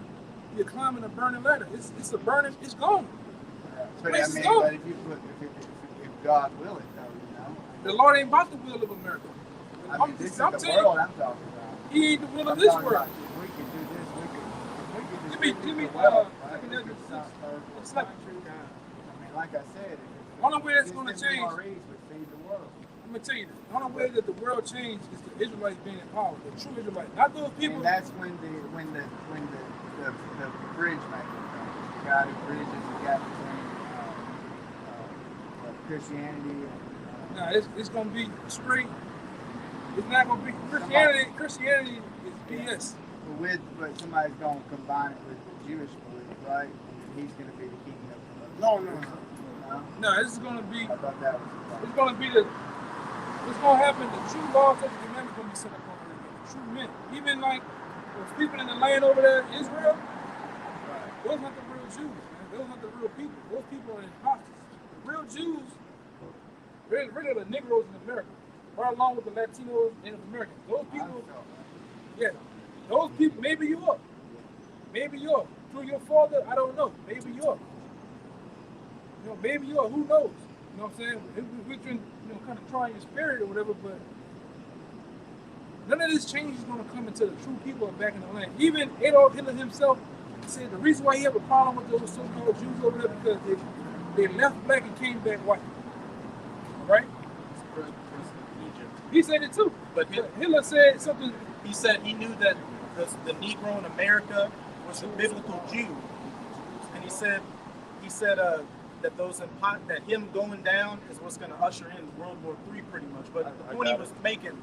you're climbing a burning ladder. It's a burning. It's gone. But Place I is mean, gone. but if God will it, though, The Lord ain't about the will of America. I mean, this is the I'm telling world you, I'm talking about. He ain't the will of I'm this talking world. about if we can do this, we can Give me, distribute the wealth, right? I can We have can this. stop third world It's like, countries. I mean, like I said, only way that's going to existing change, MREs would feed the world. I'm going to tell you this. The only way that the world changes is the Israelites being in power. The true Israelites. Not those people. And that's when the bridge maker comes. The guy who bridges the gap between Christianity and Nah, it's gonna be straight. It's not gonna be Christianity is BS. but somebody's gonna combine it with the Jewish belief, right? And he's gonna be the king of the No. No, this is gonna be. I thought that was It's gonna be What's gonna happen? The true laws of the commandments gonna be set up over again. The true men, even like those people in the land over there, Israel. Those aren't the real Jews, man. Those aren't the real people. Those people are imposters. The real Jews, really the Negroes in America, right along with the Latinos and Native Americans. Those people, yeah, those people. Maybe you are. Maybe you are. Through your father, I don't know. Maybe you are. You know, maybe you are. Who knows? You know what I'm saying? We can, kind of trying your spirit or whatever, but None of this change is going to come until the true people are back in the land. Even Adolf Hitler himself said the reason why he have a problem with those so-called Jews over there because they left black and came back white. Right? Egypt. He said it too. But Hitler said something. he said he knew that the Negro in America was a biblical Jew, and he said that that him going down is what's going to usher in World War III pretty much. But the point he was making,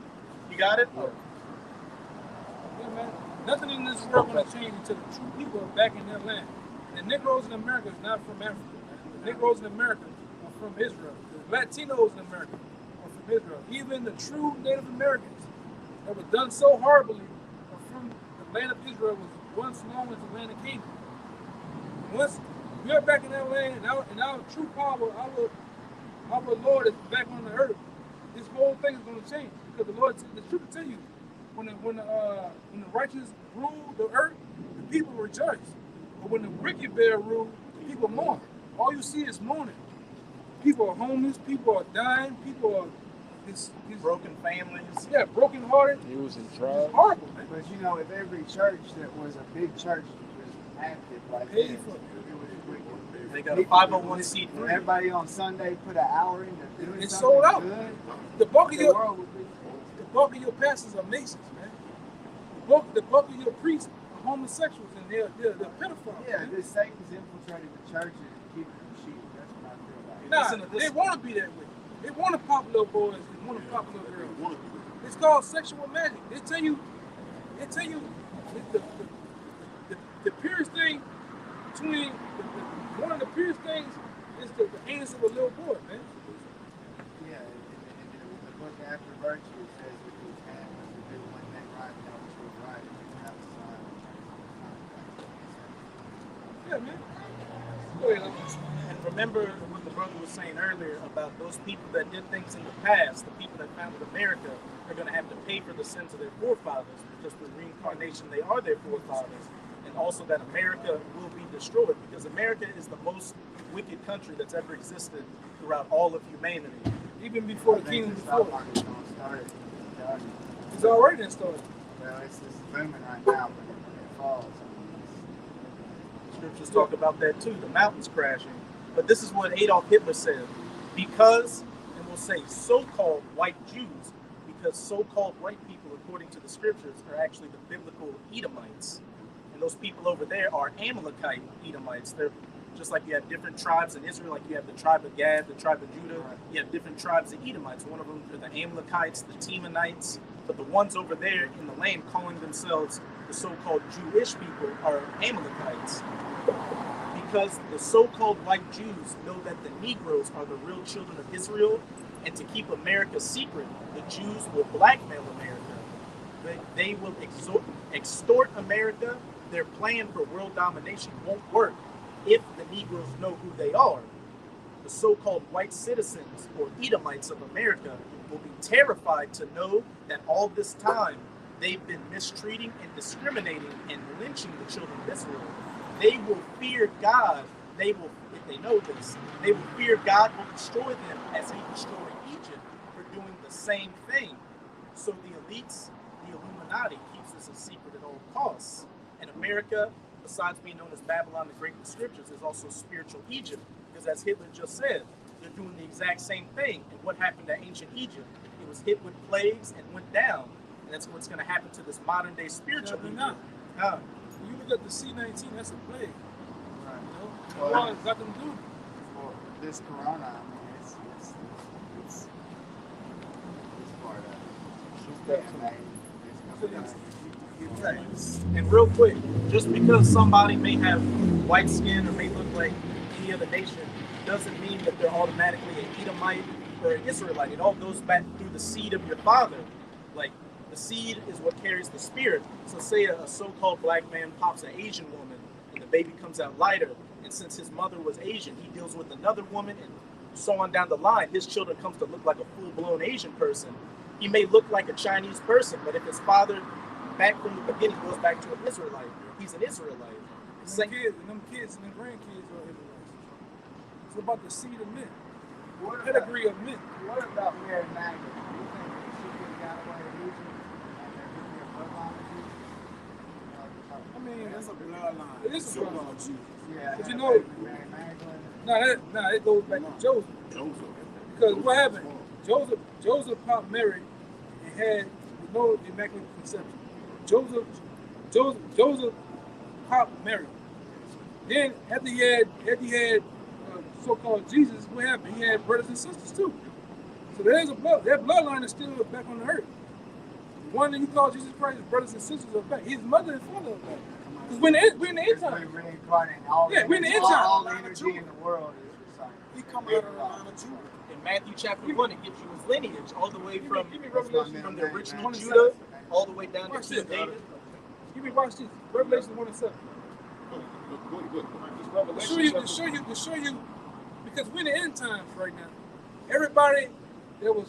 you got it? Yeah, man. Nothing in this world going to change until the true people are back in their land. The Negroes in America is not from Africa. Man. The Negroes in America are from Israel. The Latinos in America are from Israel. Even the true Native Americans that were done so horribly are from the land of Israel, was once known as the land of Canaan. Once we are back in that land, and our true power, our Lord is back on the earth, this whole thing is going to change. Because the Lord, the truth will tell you, when the righteous rule the earth, the people rejoice. But when the wicked bear rule, the people mourn. All you see is mourning. People are homeless. People are dying. People are Broken families. Yeah, broken hearted. He was in It's trial. horrible, man. But you know, if every church that was a big church was active like Paid this, for it. it was wicked. They got a 501c3. Everybody on Sunday put an hour into doing It's something sold out. good. The bulk of The your world would be. your pastors are Masons, man. The bulk of your priests are homosexuals and they're pedophiles. Yeah, man. this Satan's infiltrated the churches and keeping them sheep. That's what I feel like. Nah, Listen to this. they want to be that way. They want to pop little boys. They want to pop little girls. Want to do it. It's called sexual magic. They tell you the purest thing between one of the purest things is the anus of a little boy, man. Yeah, in the book After Virtue, it says if you can, if you do one thing right, you know what you're right, you can have a son. Yeah, man. Go ahead, Alex. And remember what the brother was saying earlier about those people that did things in the past, the people that founded America, are going to have to pay for the sins of their forefathers because through reincarnation they are their forefathers. And also that America will be destroyed because America is the most wicked country that's ever existed throughout all of humanity. Even before the I think kingdom the stock before. market's going to start. It's already started. Well, it's booming right now, but it falls. Scriptures talk about that too, the mountains crashing. But this is what Adolf Hitler said. Because, and we'll say so-called white Jews, because so-called white people, according to the scriptures, are actually the biblical Edomites. And those people over there are Amalekite Edomites. They're just like you have different tribes in Israel, like you have the tribe of Gad, the tribe of Judah. You have different tribes of Edomites. One of them are the Amalekites, the Temanites. But the ones over there in the land calling themselves the so-called Jewish people are Amalekites. Because the so-called white Jews know that the Negroes are the real children of Israel, and to keep America secret, the Jews will blackmail America. They will extort America. Their plan for world domination won't work if the Negroes know who they are. The so-called white citizens or Edomites of America will be terrified to know that all this time they've been mistreating and discriminating and lynching the children of Israel. They will fear God. They will, if they know this, they will fear God will destroy them as he destroyed Egypt for doing the same thing. So the elites, the Illuminati, keeps this a secret at all costs. And America, besides being known as Babylon the Great in the scriptures, is also spiritual Egypt. Because as Hitler just said, they're doing the exact same thing. And what happened to ancient Egypt? It was hit with plagues and went down. And that's what's going to happen to this modern day spiritual Egypt. You look at the C-19, that's a plague. Right. You know? Well, got them do. Well, this corona, I mean, it's part of it. And real quick, just because somebody may have white skin or may look like any other nation doesn't mean that they're automatically an Edomite or an Israelite. It all goes back through the seed of your father. Like, the seed is what carries the spirit. So say a so-called black man pops an Asian woman and the baby comes out lighter. And since his mother was Asian, he deals with another woman and so on down the line. His children comes to look like a full-blown Asian person. He may look like a Chinese person, but if his father back from the beginning goes back to an Israelite, he's an Israelite. Them kids and them grandkids are Israelites. It's about the seed of men. What Pedigree of men. about Mary Magdalene? Do you think she could have got away with Egypt? And I mean, That's a bloodline. it is a bloodline. Jesus. Yeah. But you know- Mary Magdalene. Nah, it goes back to Joseph. Joseph. Because what happened? Joseph popped Mary and had no immaculate conception. Joseph popped Mary. Then after he had so-called Jesus, what happened? He had brothers and sisters too. So there's a that bloodline is still back on the earth. The one that he called Jesus Christ, his brothers and sisters are back. His mother and father are back. Because we're in the end time. We're reincarnating all Yeah, we're in the end time. all the energy in the world is recycled. He come out of the line of Judah. In Matthew chapter 1, it gives you his lineage all the way from Give me That's my Revelation middle from the name, original man. Judah all the way down Watch to this, David. Give me watch this. Revelation 1 and 7. Good. To show you, because we're in the end times right now. Everybody that was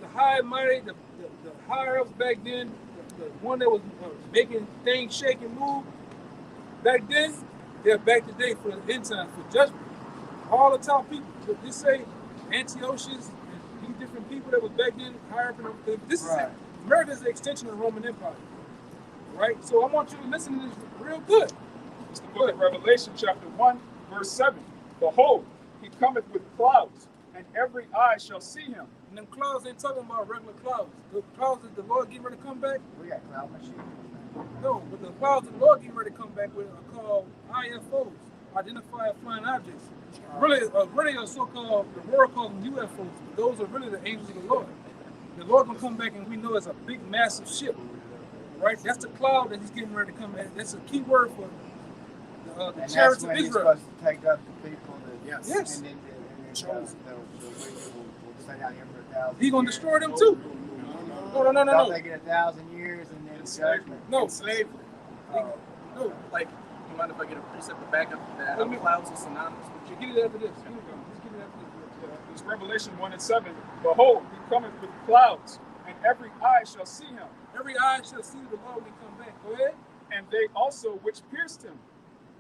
the high and mighty, the higher ups back then, the one that was making things shake and move back then, they're back today for the end times, for judgment. All the top people, so just say Antiochus and these different people that was back then higher up in the, this Right. is America is an extension of the Roman Empire. Right? So I want you to listen to this real good. It's the book of Revelation, chapter 1, verse 7. Behold, he cometh with clouds, and every eye shall see him. And them clouds ain't talking about regular clouds. The clouds that the Lord getting ready to come back. We got cloud machines. No, but the clouds the Lord getting ready to come back with are called IFOs, identified flying objects. Really are so-called, the world calls them UFOs, but those are really the angels of the Lord. The Lord gonna come back and we know it's a big, massive ship, right? That's the cloud that he's getting ready to come back. That's a key word for the And chariots that's of when he's Israel. supposed to take up the people that Yes. and then the wicked will stay out here for 1,000 He's gonna years. destroy them too. No. Don't they get 1,000 years and then judgment? No. Slavery. No. Like, you mind if I get a precept to back up that Let me- clouds are synonymous with you? Get it after this. Here we go. Let's get it after this. It's Revelation 1 and 7. Behold, he cometh with clouds, and every eye shall see him, Every eye shall see the Lord when he come back. Go ahead. and they also which pierced him.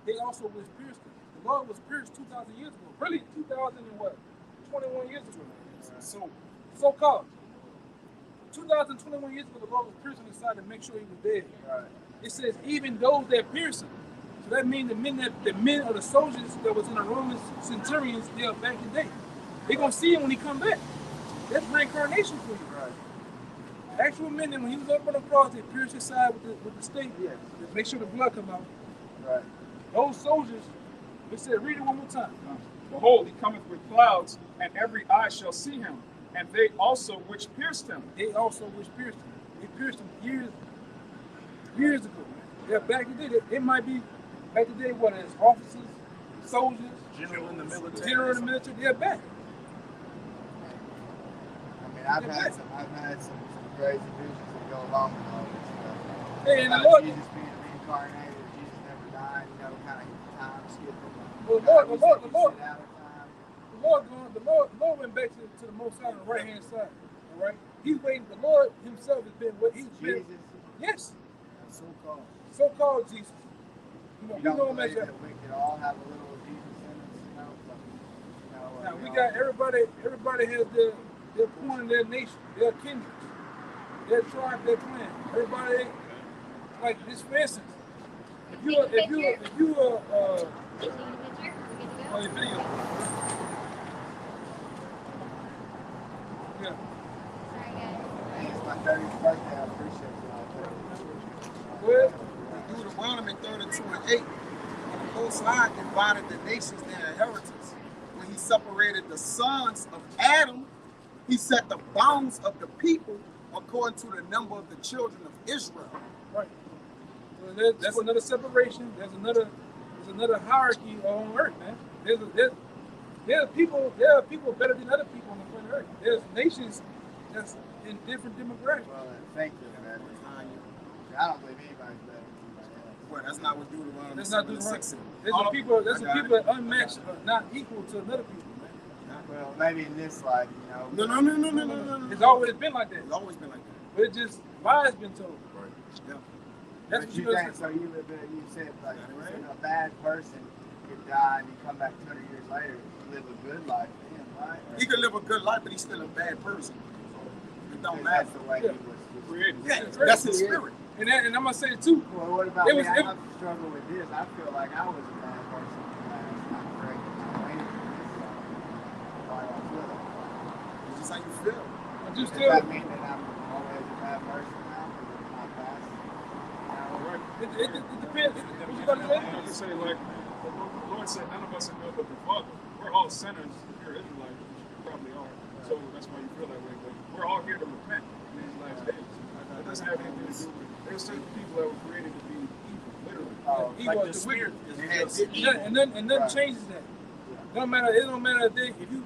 They also was pierced. The Lord was pierced 2,000 years ago. Really, 2,000 and what? 21 years ago. So called. 2021 years ago, the Lord was piercing his side to make sure he was dead. Right. It says even those that pierce him. So that means the men or the soldiers that was in the Roman centurions, they are back today. They're gonna see him when he come back. That's reincarnation for you. Right. The actual men, when he was up on the cross, they pierced his side with the stake. Yes. To make sure the blood come out. Right. Those soldiers, they said, read it one more time. Behold, he cometh with clouds, and every eye shall see him, and they also which pierced him. They also was pierced him. They pierced him years ago. They're back today. They might be back today, what, as officers, soldiers, General in the military. general in the military, they're back. I mean, I've had some crazy visions that go along with all this stuff. Hey, and the About Lord, Jesus being reincarnated, Jesus never died, kind of time skipping. Well, the Lord- the Lord went back to the Most High on the right hand side. All right, He's waiting. The Lord Himself has been what He's been. Jesus, Yes, so-called. so-called Jesus. You know, You we don't know Him as believe that. that we could all have a little Jesus in us, Now we got everybody. Everybody has their point in their nation, their kindred, their tribe, their clan. Everybody, like this, for instance, if you Take a oh, your video, yeah. Sorry, guys. It's my 30th birthday. I appreciate y'all. Go ahead. Deuteronomy 32:8. And the Most High divided the nations their inheritance. When he separated the sons of Adam, he set the bounds of the people according to the number of the children of Israel. Right. So that's another separation. There's another hierarchy on earth, man. There are people better than other people on the planet Earth. There's nations that's in different demographics. Well, thank you for that. I don't believe anybody's better than anybody else. Well, that's not what Deuteronomy That's not 7:6 said. There's some people that unmatched, not equal to another people, man. Well, maybe in this life, you know. No. It's always been like that. It's always been like that. But it just lies been told. Yeah. That's But what you you're think, so you said like a bad person could die and you come back 200 years later and live a good life, then, right? He could live a good life, but he's still a bad person. It don't Because matter. that's the way he was Created. Yeah, that's his spirit. And I'm gonna say it too. Well, what about It me? was- I it- have struggled with this. I feel like I was a bad person in class, not great. Why do I feel that? It's just how you feel. But you Does still, that mean that I'm always a bad person now because of my past? it depends. What you about to say? I would say, like, the Lord said, none of us are good but the Father. We're all sinners. If you're Israelite, which you probably are. So that's why you feel that way. But we're all here to repent in these last days. It doesn't have anything to do with, there's certain people that were created to be evil, literally. Evil Like is the the wicked. spirit is just And then Right. changes that. It don't matter if you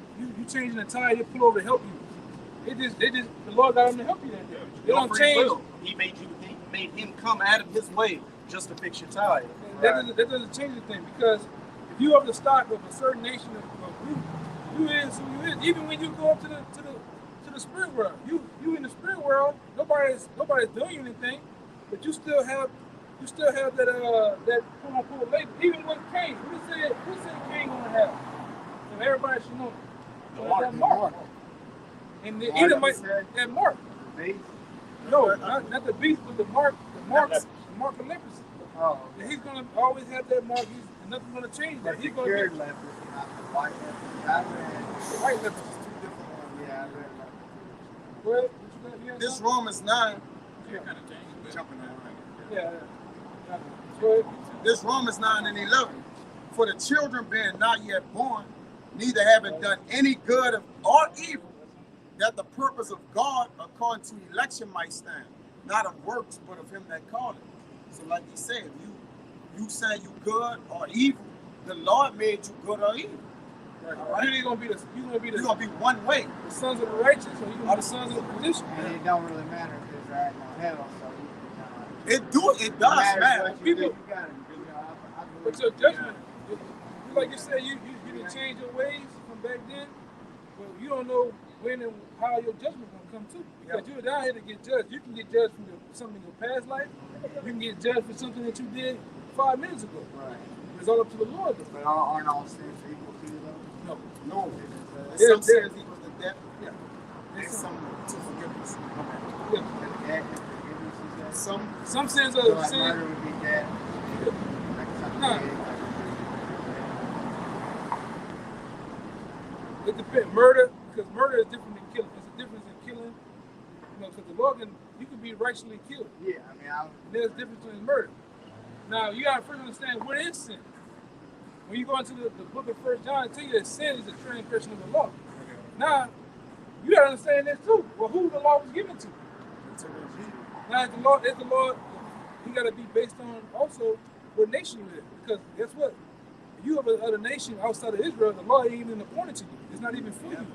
changing the tire, they pull over to help you. The Lord got them to help you that day. They your don't free change. will. He made him come out of his way just to fix your tire. That doesn't change the thing, because if you are the stock of a certain nation of group, you is who you is. Even when you go up to the spirit world, you in the spirit world, nobody's doing you anything, but you still have that quote unquote label. Even with Cain, who said Cain gonna have? So everybody should know. That mark. And the Edomite, that mark. Beast? No, not the beast, but the mark of leprosy. Oh, And he's gonna always have that mark. And nothing's gonna change that. but He's the gonna cured be leprosy, not the white leprosy. I read, white leprosy is two different ones. yeah, I read about that. Well, what you got? This Romans 9, Jumping around. Yeah. Go ahead. this Romans 9 and 11. For the children being not yet born, neither having done any good or evil, that the purpose of God according to election might stand, not of works, but of him that called it. So like he said, you say you good or evil, the Lord made you good or evil. All right. You're gonna be You're gonna be one way. the sons of the righteous, or you're gonna be the sons of the perdition. And it don't really matter if it's right now hell, so you It does matter. what you do, People- you got it. You know, I believe But your you judgment, like you said, you didn't change your ways from back then. Well, you don't know when and how your judgment gonna come too. Because you're down here to get judged. You can get judged for something in your past life. You can get judged for something that you did 5 minutes ago. Right. It's all up to the Lord, though. But aren't all sins equal to you though? No. No. Yeah, Some sins equals to death, Yeah. and some to forgiveness. Yeah. And death and forgiveness is that? Some sins So are like sin. murder would be death. Like something Nah. big, It depends. Murder, because murder is different than killing. There's a difference in killing. Because the Lord you can be righteously killed. yeah, I mean, And there's a difference between murder. Now, you got to first understand what is sin. When you go into the book of 1 John, it tells you that sin is a transgression of the law. Now, you got to understand this too. Well, who the law was given to? Now, it's the law, you got to be based on also what nation you live. Because guess what? If you have another nation outside of Israel, the law ain't even appointed to you. It's not even for you.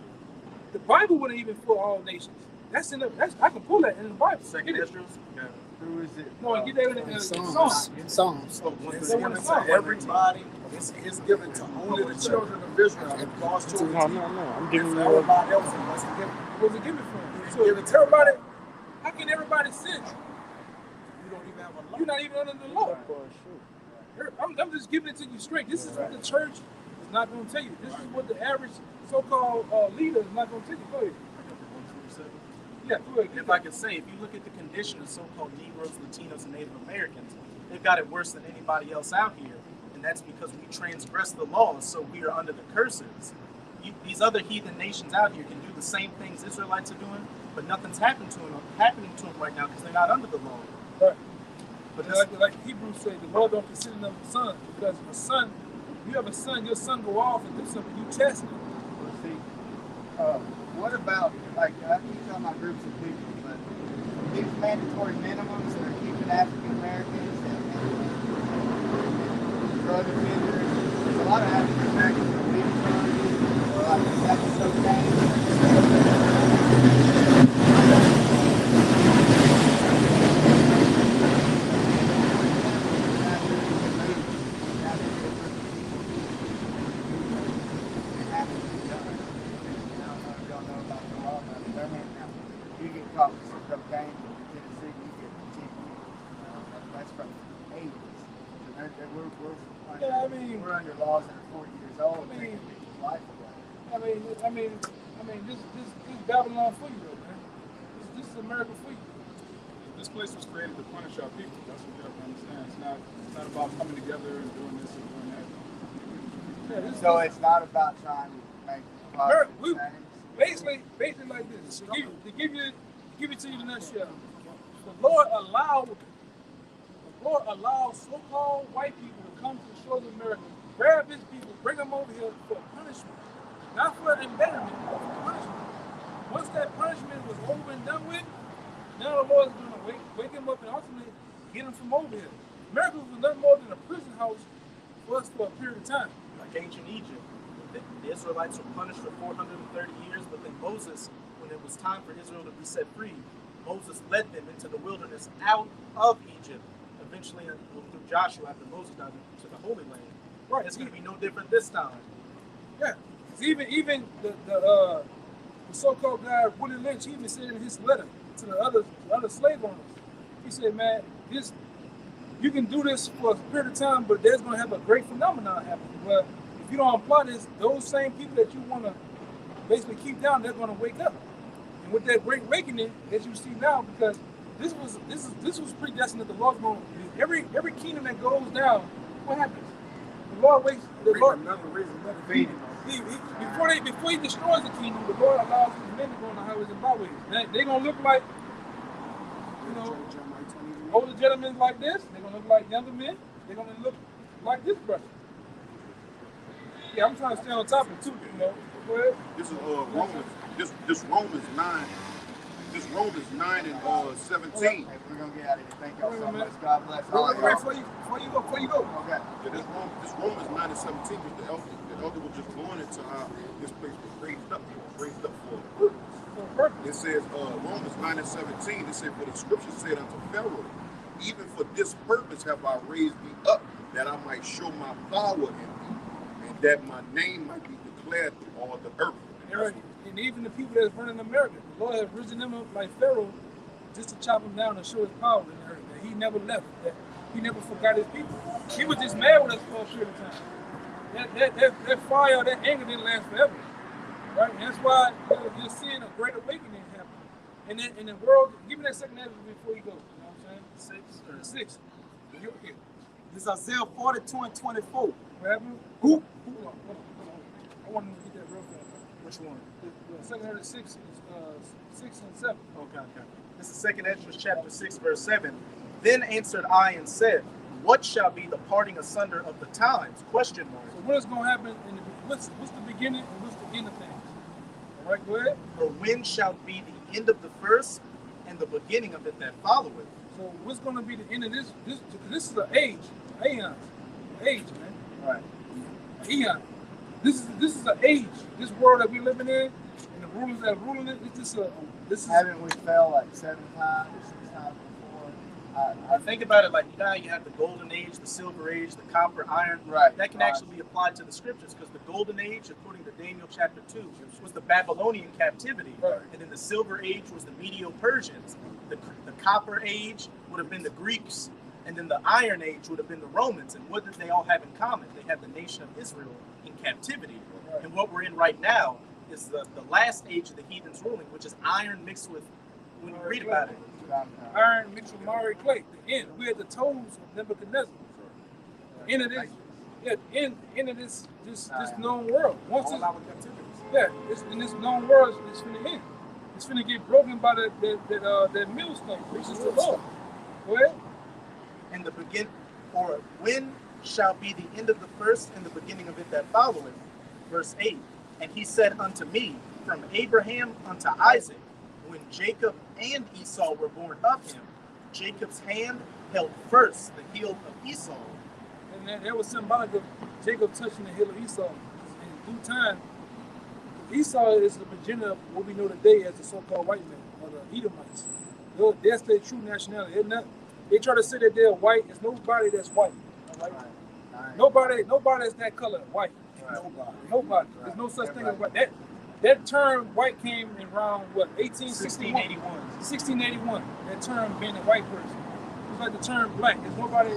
The Bible wasn't even for all nations. I can pull that in the Bible. Second Ezra. who is it? No, get that in the Psalms. Songs. It's given to everybody. It's given to only the children of Israel. God's children. No, I'm giving If you everybody else it wasn't given. Was it given for him? He So give it to everybody, how can everybody sin? You don't even have a law. You're not even under the law. I'm just giving it to you straight. This is what the church is not going to tell you. This is what the average so-called leader is not going to tell you. Go ahead. Yeah, go ahead. If I could say, if you look at the condition of so-called Negroes, Latinos, and Native Americans, they've got it worse than anybody else out here. And that's because we transgress the laws, so we are under the curses. These other heathen nations out here can do the same things Israelites are doing, but nothing's happening to them right now because they're not under the law. Right. But But like Hebrews say, the Lord don't consider them sons, because a son, you have a son, your son go off and do something, you chasten him. Well, see, what about, like, I keep talking about groups of people, but these mandatory minimums that are keeping African Americans and drug offenders, there's a lot of African Americans that are leaving drugs, or like that's okay. You get caught with some cocaine in Tennessee, you get 10 years. That's from the 80s. Yeah, I mean- we're under laws that are 40 years old. I mean- taking people's life away. I mean, this Babylon for you, though, man. This is America for you. this place was created to punish our people. That's what you have to understand. It's not about coming together and doing this and doing that. Yeah, So it's not about trying to make We- positive change. basically like this. To give it to you in a nutshell. The Lord allows so-called white people to come to the shores of America, grab his people, bring them over here for punishment, not for embezzlement, but for punishment. Once that punishment was over and done with, now the Lord is going to wake him up and ultimately get him from over here. America was nothing more than a prison house for us for a period of time. Like ancient Egypt, the Israelites were punished for 430 years, but then Moses, when it was time for Israel to be set free, Moses led them into the wilderness out of Egypt, eventually through Joshua after Moses died to the Holy Land. Right. It's going to be no different this time. Yeah. Even the so-called guy Willie Lynch, he even said in his letter to the other slave owners, he said, man, you can do this for a period of time, but there's going to have a great phenomenon happen. But if you don't apply this, those same people that you want to basically keep down, they're going to wake up. And with that great awakening, as you see now, because this was predestined that the Lord's going to, every kingdom that goes down, what happens? The Lord wakes. The Lord Feed him. Before he destroys the kingdom, the Lord allows his men to go on the highways and byways. They're gonna look like, older gentlemen like this. They're gonna look like younger men. They're gonna look like this brother. Yeah, I'm trying to stay on top of it too. Go ahead. This is Romans. This Romans 9. This Romans 9 and 17. Hey, we're gonna get out of here. Thank y'all so much. God bless Wait, all wait, y'all. before you go. Okay. Yeah, this Romans 9 and 17 was the elder was just going into how this place was raised up for. It says Romans 9 and 17. It said, for the scripture said unto Pharaoh, even for this purpose have I raised thee up, that I might show my power in thee, and that my name might be declared through all the earth. And even the people that's running America, the Lord has risen them up like Pharaoh, just to chop them down and show his power in the earth. That he never left. That he never forgot his people. He was just mad with us for a period of time. That fire, that anger didn't last forever, right? And that's why you're seeing a great awakening happen. And then in the world, give me that second answer before you go. You know what I'm saying? Six. This is Isaiah 42 and 24. What happened? Who? Hold on. I want to get that real fast. Which one? The second Ezra 6 is 6 and 7. Okay. This is 2 Ezra chapter 6, verse 7. Then answered I and said, what shall be the parting asunder of the times? Question mark. So what is going to happen? What's the beginning and what's the end of things? All right, go ahead. Or when shall be the end of the first and the beginning of it that followeth? So what's going to be the end of this? This is an age, man. Right. Eon. This is an age. This world that we're living in, and the rulers that are ruling it. Haven't we fell like 7 times or 6 times before? I think about it like now you have the golden age, the silver age, the copper, iron. Right. That can actually be applied to the scriptures because the golden age, according to Daniel chapter 2, was the Babylonian captivity. Right. And then the silver age was the Medo-Persians. The copper age would have been the Greeks. And then the iron age would have been the Romans. And what did they all have in common? They had the nation of Israel in captivity. Right. And what we're in right now is the last age of the heathens ruling, which is iron mixed with, when you read about it, iron mixed with Mari clay. The end. We're at the toes of Nebuchadnezzar. The end of this. Yeah, end of this known world. Once it's, in this known world, it's finna end. It's finna get broken by that millstone, which is the Lord. Go ahead. And the begin, or when shall be the end of the first and the beginning of it that followeth? Verse 8. And he said unto me, from Abraham unto Isaac, when Jacob and Esau were born of him, Jacob's hand held first the heel of Esau. And that was symbolic of Jacob touching the heel of Esau. In due time, Esau is the progenitor of what we know today as the so-called white men, or the Edomites. That's their true nationality. They try to say that they're white. There's nobody that's white. All right? Nobody that's that color, white. Right. Nobody. There's no such thing as white. That term white came in around what, 1681. 1681. That term being a white person. It's like the term black. There's nobody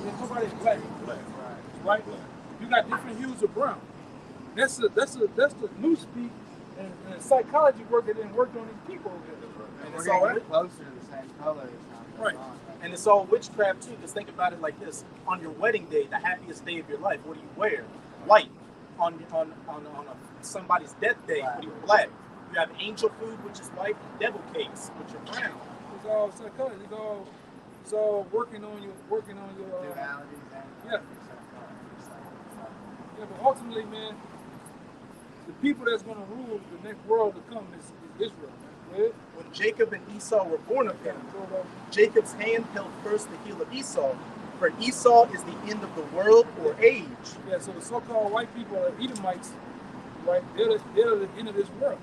black. Right? You got different hues of brown. That's the new speak and psychology work that didn't work on these people over there. And We're it's all getting closer to the same color. Right. And it's all witchcraft too. Because think about it like this: on your wedding day, the happiest day of your life, what do you wear? White. On somebody's death day, what do you black? You have angel food, which is white, and devil cakes, which are brown. It's all psychology. It's all working on your Dualities and yeah. Yeah, but ultimately, man, the people that's going to rule the next world to come is Israel, man. Right? When Jacob and Esau were born of him, Jacob's hand held first the heel of Esau, for Esau is the end of the world or age. Yeah, so the so-called white people are Edomites, right? They're the end of this world.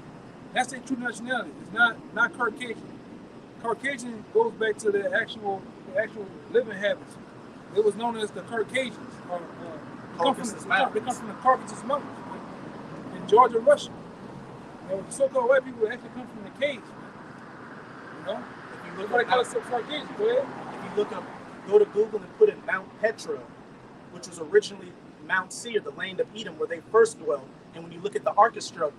That's their true nationality. It's not Caucasian. Caucasian goes back to the actual living habits. It was known as the Caucasians. They come from the Caucasus Mountains, right? In Georgia, Russia. You know, the so-called white people actually come from the caves, man. You know? If you look Everybody up, calls themselves Caucasians. Go ahead. if you look up, go to Google and put in Mount Petra, which was originally Mount Seir, the land of Edom, where they first dwelled. And when you look at the architecture,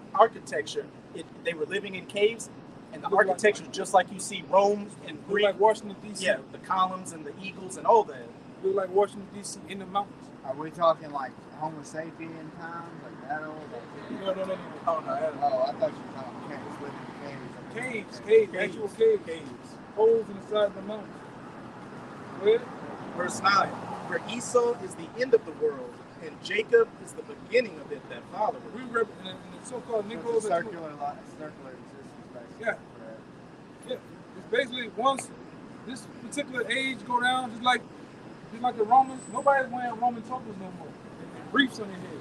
they were living in caves, and the architecture is just like you see Rome and Look Greek. like Washington, D.C. Yeah, the columns and the eagles and all that. Look like Washington, D.C. in the mountains. Are we talking like Homo sapien times, like that old? Like, No. Oh no, oh, I thought you were talking caves, living in Caves, actual caves. Holes in the side of the mountains. Go ahead. Verse 9, for Esau is the end of the world, and Jacob is the beginning of it that followed. We represent the so-called It's Negroes. a circular existence, basically. Yeah. Yeah, it's basically once this particular age go down, just like the Romans, nobody's wearing Roman tokens no more, and briefs on their head.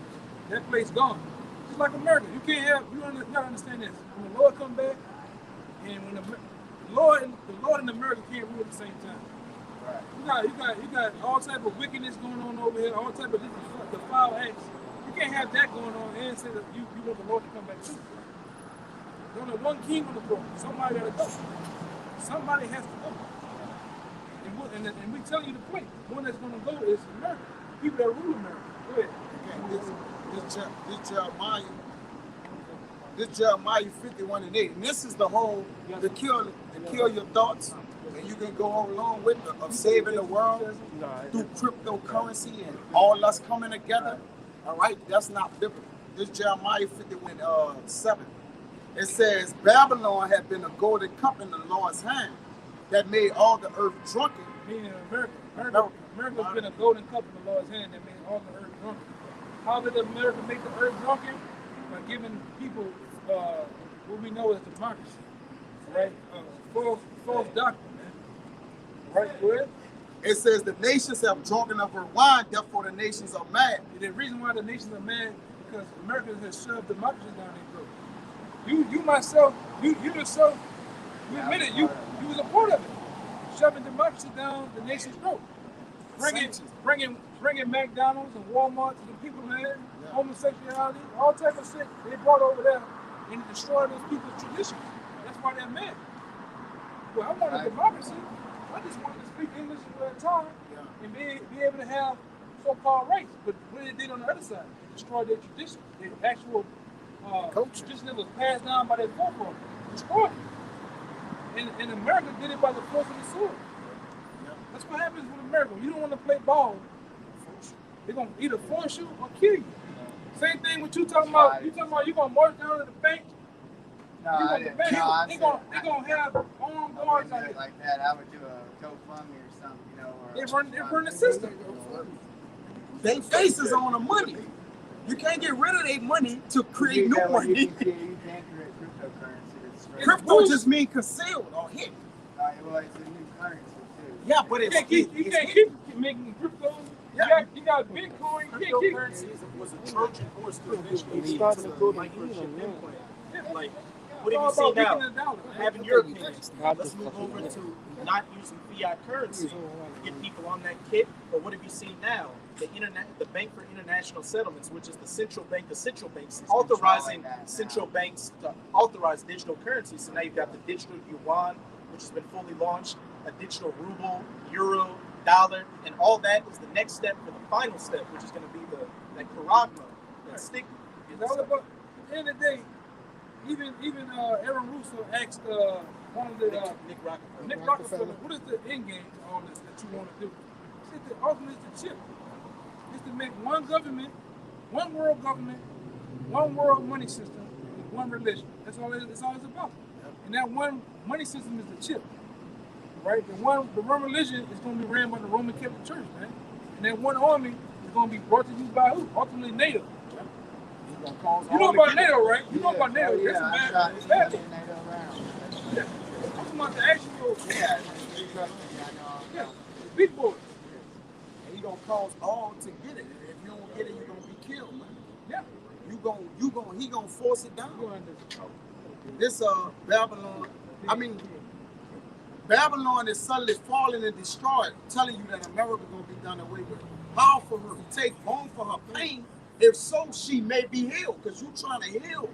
That place gone. Just like America, you gotta understand this. When the Lord come back, and when the Lord and America can't rule at the same time. Right. You got all type of wickedness going on over here, all type of different the foul acts. You can't have that going on and say that you want the Lord to come back too. There's only one king on the throne. Somebody gotta go. Somebody has to go. And we tell you the point. The one that's gonna go is America. People that rule America. Go ahead. Okay, this Jeremiah 51:8. And this is the whole to kill your thoughts. And you can go along with of saving the world through cryptocurrency and all us coming together. All right, that's not biblical. This Jeremiah 51:7. It says Babylon had been a golden cup in the Lord's hand that made all the earth drunken. Meaning America's been a golden cup in the Lord's hand that made all the earth drunken. How did America make the earth drunken? By giving people what we know as democracy, right? False doctrine, man. Right, go ahead. It says the nations have drunken of her wine, therefore the nations are mad. The reason why the nations are mad because America has shoved democracy down their throat. You yourself, you admitted you was a part of it. Shoving democracy down the nation's throat. Bringing McDonald's and Walmart to the people, man. Homosexuality, all type of shit they brought over there and destroyed those people's traditions. That's why they're mad. Well, I want a democracy. I just want to speak English for a time and be able to have so-called rights. But what they did on the other side, they destroyed their tradition, their actual tradition that was passed down by their forefathers. Destroyed it. And America did it by the force of the sword. That's what happens with America. When you don't want to play ball, they're going to either force you or kill you. Same thing with you talking about. You talking about you going to march down to the bank. They're going to have armed guards out there. Like that, I would do a GoFundMe or something, you know. They run the system. They faces on the money. You can't get rid of their money to create new You money. can't create cryptocurrency. Crypto just means concealed or hidden. Well, it's a new currency too. Yeah, but You it's can't keep making crypto. You got Bitcoin. You can't keep. Cryptocurrency was a Trojan horse to eventually lead to the microchip implant. Like, what do you see now? Having your opinion. Let's move over to not using fiat currency to get people on that kit. But what have you seen now? The Bank for International Settlements, which is the central bank of central banks, authorizing central banks to authorize digital currency. So now you've got the digital yuan, which has been fully launched, a digital ruble, euro, dollar, and all that is the next step for the final step, which is going to be that charagma, that stick. It's all about, at the end of the day, even Aaron Russo asked one of the Nick Rockefeller, what is the end game to all this that you want to do? He said the ultimate is the chip. It's to make one government, one world government, one world money system, and one religion. That's all it's about. And that one money system is the chip. Right? The one religion is going to be ran by the Roman Catholic Church, man. And that one army is going to be brought to you by who? Ultimately NATO. You know about NATO, right? You know about NATO. That's bad. It's bad. Yeah. I'm talking about the actual. Yeah. Yeah. Big boys. And he gonna cause all to get it. And if you don't get it, you're gonna be killed, man. Yeah. He gonna force it down. This Babylon, Babylon is suddenly falling and destroyed, telling you that America gonna be done away with. How for her to take home for her pain? If so, she may be healed, because you trying to heal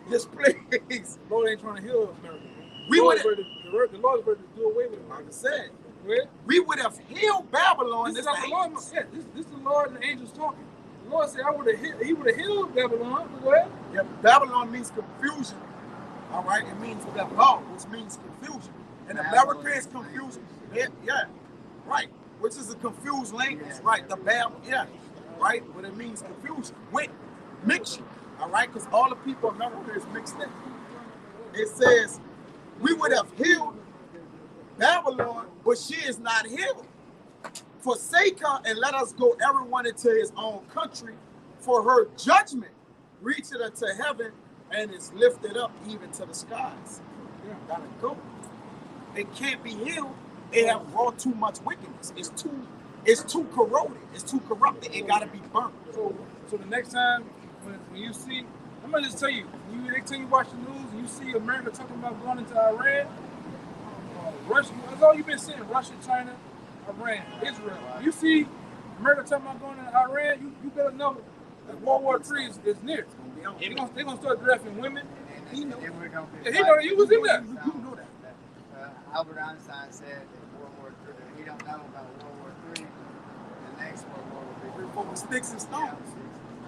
this place. Lord ain't trying to heal America. The Lord is ready to do away with it. Like I said, Where? we would have healed Babylon. This is the Lord and the angels talking. The Lord said, he would have healed Babylon. Where? Yeah, Babylon means confusion. All right, it means Babel, which means confusion. And America is confusion. Yeah, right. Which is a confused language, right? The Babel, yeah, right. But it means confusion with mixture. All right, because all the people of America is mixed in. It says we would have healed Babylon, but she is not healed. Forsake her and let us go everyone into his own country, for her judgment reacheth unto heaven and is lifted up even to the skies. Yeah, gotta go. It can't be healed. It have wrought too much wickedness. It's too corroded. It's too corrupted. It gotta be burnt. So the next time when you see, I'm gonna just tell you, next time you watch the news and you see America talking about going into Iran, Russia, that's all you've been seeing, Russia, China, Iran, Israel. You see America talking about going into Iran, you better know that World War III is near. They're gonna start drafting women. He know that you was in there. You know that. Albert Einstein said that World War III, he don't know about World War III, the next World War will be with sticks and stones.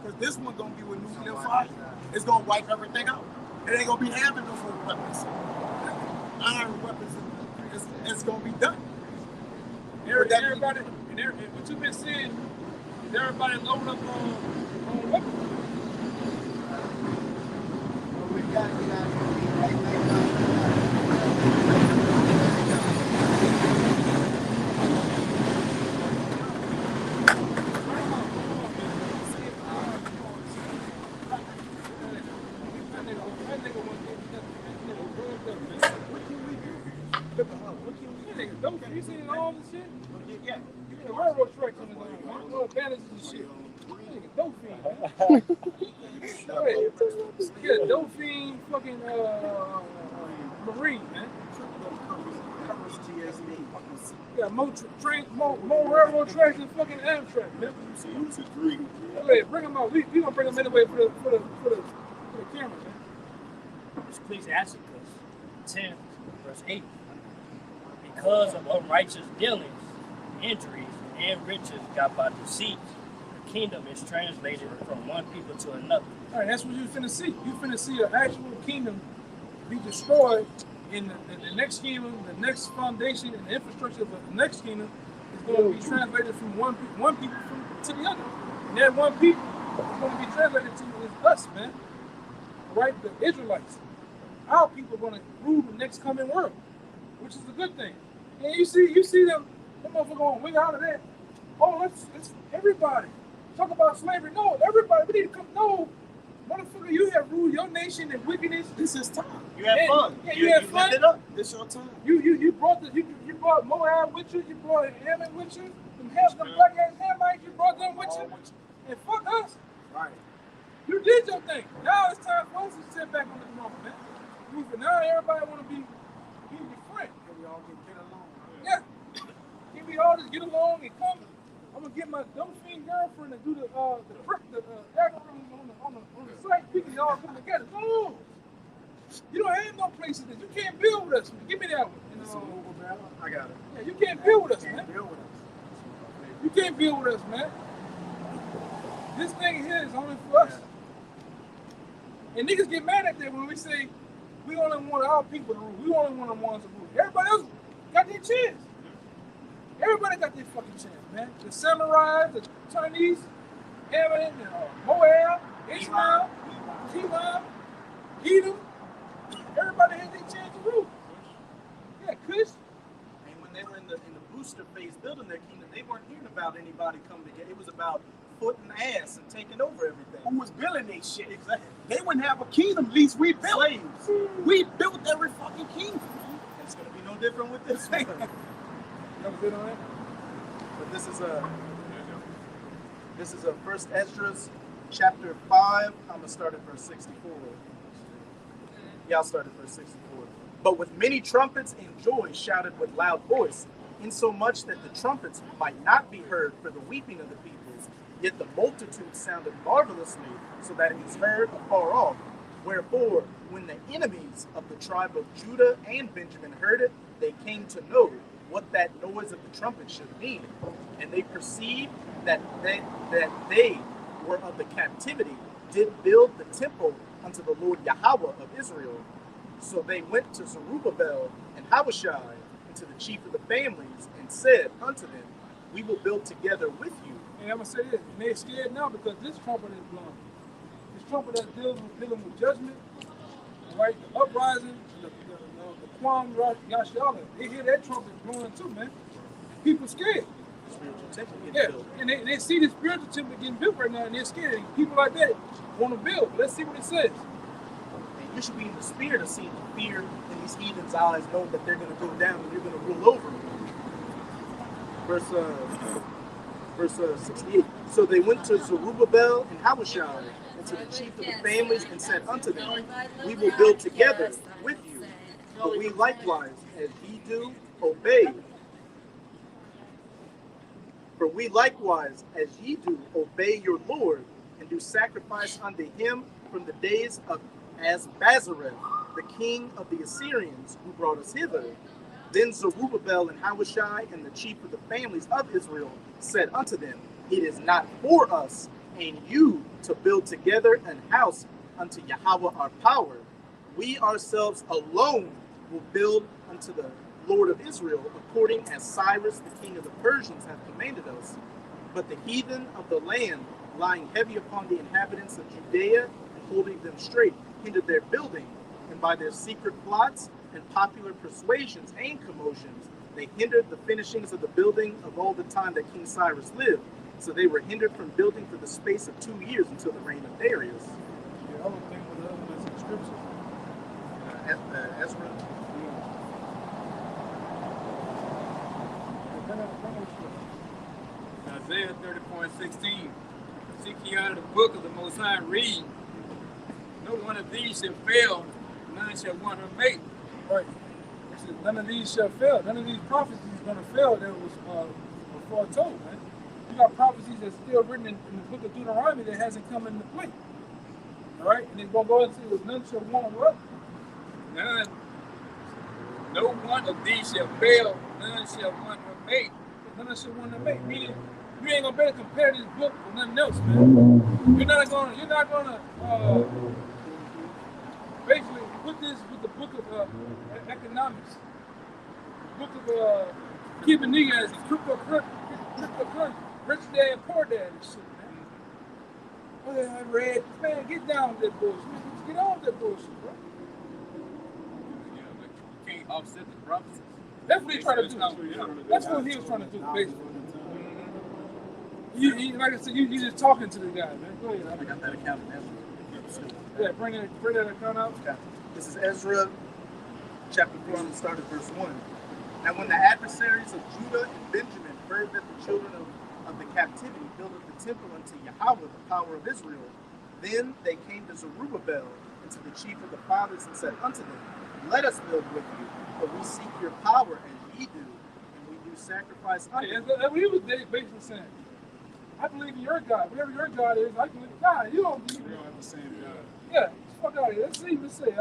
Because this one gonna be with nuclear fire. It's gonna wipe everything out. It ain't gonna be having no more weapons. Iron weapons, it's gonna be done. Everybody, what you've been seeing, everybody loading up on weapons. We gotta get out of here. You seen all this shit? Yeah. You get a railroad tracks on the line. Little bandages and shit. Nigga, dope fiend, man. Get a dope fiend fucking Marine, man. Yeah, more railroad tracks than fucking Amtrak, man. Hey, bring them out. We gonna bring them anyway for the camera, man. Just please answer this. 10 verse 8. Because of unrighteous dealings, injuries, and riches got by deceit, the kingdom is translated from one people to another. All right, that's what you finna see. You finna see an actual kingdom be destroyed, in the next kingdom, the next foundation, and the infrastructure of the next kingdom is going to be translated from one people to the other. And that one people is going to be translated to is us, man. Right? The Israelites. Our people are going to rule the next coming world, which is a good thing. And you see them motherfuckers going, wait out of that. Oh, let's everybody talk about slavery. No, everybody, we need to come. No, motherfucker, you have ruled your nation in wickedness. This is time. You have fun. Yeah, you had fun. It up. This your time. You brought Moab with you. You brought Ammon with you. Them black ass Hamites, you brought them with you. And fuck us. Right. You did your thing. Now it's time for us to sit back on the throne, man. Now everybody want to be friends. Can we all get along? Yeah. Can we all just get along and come? I'm gonna get my Dolphin girlfriend to do the algorithm on the site. We can all come together. No, you don't have no places that you can't build with us. Give me that one. I got it. Yeah, you can't build with us, man. Build with us. You can't build with us, man. This thing here is only for us. And niggas get mad at that when we say we only want our people to rule. We only want the ones to rule. Everybody else got their chance. Everybody got their fucking chance, man. The samurai, the Chinese, Ammon, Moab, Ishmael, Kilam, Edom. Everybody had their chance to rule. Yeah, Kush. And when they were in the booster phase building their kingdom, they weren't hearing about anybody coming together. It was about foot and ass and taking over everything. Who was building their shit? Exactly. They wouldn't have a kingdom, at least we built. Slaves. We built every fucking kingdom. And it's going to be no different with this one. Never been on that? But this is a First Esdras chapter 5. I'm gonna start at verse 64. Yeah, I'll start at verse 64. But with many trumpets and joy shouted with loud voice, insomuch that the trumpets might not be heard for the weeping of the peoples, yet the multitude sounded marvelously, so that it was heard afar off. Wherefore, when the enemies of the tribe of Judah and Benjamin heard it, they came to know what that noise of the trumpet should mean. And they perceived that they were of the captivity, did build the temple unto the Lord Yahweh of Israel. So they went to Zerubbabel and Abishai, and to the chief of the families, and said unto them, we will build together with you. And I'm going to say this, and they're scared now because this trumpet is blown. This trumpet that's dealing with judgment, right? The uprising, the Kwam Yashala, they hear that trumpet blowing too, man. People scared. Spiritual temple getting built. And they see the spiritual temple getting built right now, and they're scared. And people like that want to build. But let's see what it says. And you should be in the spirit of seeing the fear in these heathens' eyes, knowing that they're going to go down and you're going to rule over them. Verse 68. So they went to Zerubbabel and Abishai, and to the chief of the families, and said unto them, we will build together with you. But we likewise, as ye do, obey. For we likewise, as ye do, obey your Lord, and do sacrifice unto him from the days of Asbazareth, the king of the Assyrians, who brought us hither. Then Zerubbabel and Abishai and the chief of the families of Israel said unto them, it is not for us and you to build together an house unto Yahweh our power. We ourselves alone will build unto the Lord of Israel, according as Cyrus the king of the Persians hath commanded us. But the heathen of the land, lying heavy upon the inhabitants of Judea and holding them straight, hindered their building, and by their secret plots and popular persuasions and commotions, they hindered the finishings of the building of all the time that King Cyrus lived. So they were hindered from building for the space of 2 years until the reign of Darius. The other thing with the other ones in scripture. Ezra. Isaiah 30:16. Seek ye out of the book of the Most High, read. No one of these shall fail, none shall want her mate. Right. It says, none of these shall fail. None of these prophecies is going to fail that was foretold, man. You got prophecies that's still written in the book of Deuteronomy that hasn't come into play. All right? And it's going to go into it. None shall want what? None. No one of these shall fail, none shall want her mate. None shall want to make. Meaning, you ain't going to be able to compare this book with nothing else, man. You're not gonna basically put this with the book of economics, the book of keeping niggas and cryptocurrency, rich dad and poor dad and shit, man. Oh, yeah, I read, man, get down with that bullshit. Get on with that bullshit, bro. Yeah, but you can't offset the prophecies. That's what he's trying to do. That's what he was trying to do, basically. Like I said, you just talking to the guy, man. Go ahead. I got that account in Ezra. Yeah, bring that account out. Okay. This is Ezra chapter 4, I'm going to start at verse 1. Now when the adversaries of Judah and Benjamin heard that the children of the captivity builded the temple unto Yahweh, the power of Israel, then they came to Zerubbabel and to the chief of the fathers and said unto them, let us build with you, for we seek your power as ye do, and we do sacrifice unto you. That's what he was basically saying. I believe in your God. Whatever your God is, I believe in God. You don't believe. We don't have the same God. Yeah, fuck out of here. Let's see what it say.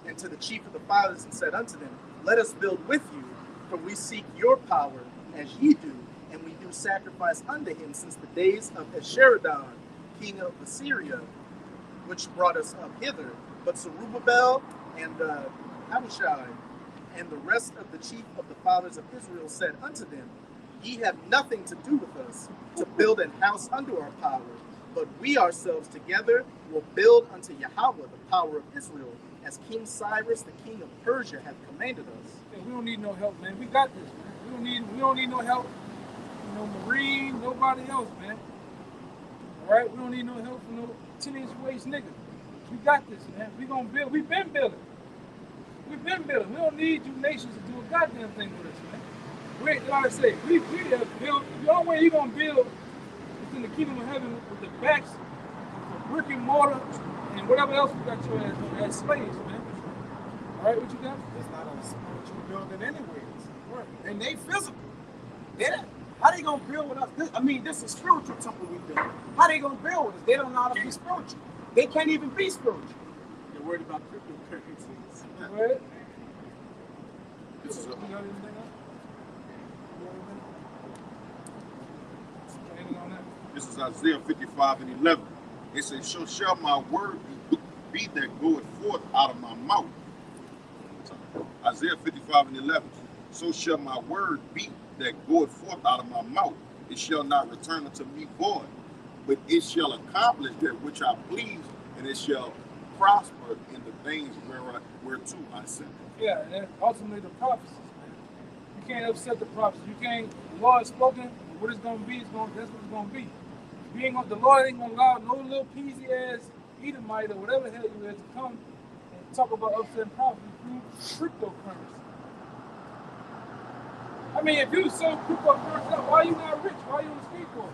And to the chief of the fathers and said unto them, let us build with you, for we seek your power as ye do, and we do sacrifice unto him since the days of Esarhaddon, king of Assyria. which brought us up hither, but Zerubbabel and Abishai and the rest of the chief of the fathers of Israel said unto them, Ye have nothing to do with us to build an house unto our power, but we ourselves together will build unto Yahweh the power of Israel, as King Cyrus the king of Persia hath commanded us. Hey, we don't need no help, man. We got this, man. We don't need no help. No Marine, nobody else, man. All right, we don't need no help from no 10-inch waist nigga. We got this, man. We gonna build. We've been building. We've been building. We don't need you nations to do a goddamn thing with us, man. Like I say, we have built. The only way you're gonna build is in the kingdom of heaven with the backs of brick and mortar and whatever else we got your ass on as slaves, man. All right, what you got? It's not a spiritual building anyways. Right. And they physical. How they gonna build with us? This is spiritual temple we build. How they gonna build with us? They don't know how to be spiritual. They can't even be spiritual. They're worried about cryptocurrencies. Go ahead. This is You got anything else? Anything on that? This is Isaiah 55 and 11. It says, So shall my word be that goeth forth out of my mouth. Isaiah 55 and 11. So shall my word be that goeth forth out of my mouth. It shall not return unto me void, but it shall accomplish that which I please, and it shall prosper in the things whereto I sent it. Yeah, and ultimately the prophecies, man. You can't upset the prophecies. You can't. The Lord has spoken. What it's gonna be, that's what it's gonna be. The Lord ain't gonna allow no little peasy ass Edomite or whatever the hell you is to come and talk about upsetting prophecies through cryptocurrency. I mean, if you so cryptocurrency up, why you not rich? Why you on the skateboard?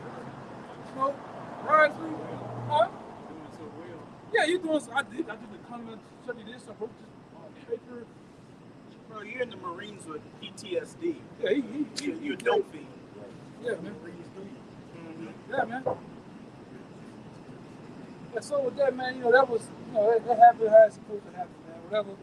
You know, ride through, huh? Doing so well. Yeah, you doing. I did the economy study this. I wrote this paper. Bro, you're in the Marines with PTSD. Yeah, You're a dope fiend. Yeah, man. Yeah, man. Yeah, so with that, man, that was, that happened how it's supposed to happen, man. Whatever.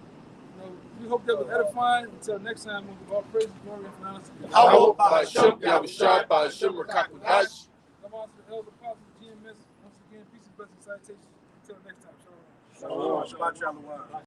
We hope that was edifying. Until next time, we'll give all praise and glory and honor to God. I hope by Shem, Yahushua, by Shem, Rakakudash. Come on to the elder apostles, GMS. Once again, peace and blessings, salutations. Until next time. Shalom. Shabbat Shalom.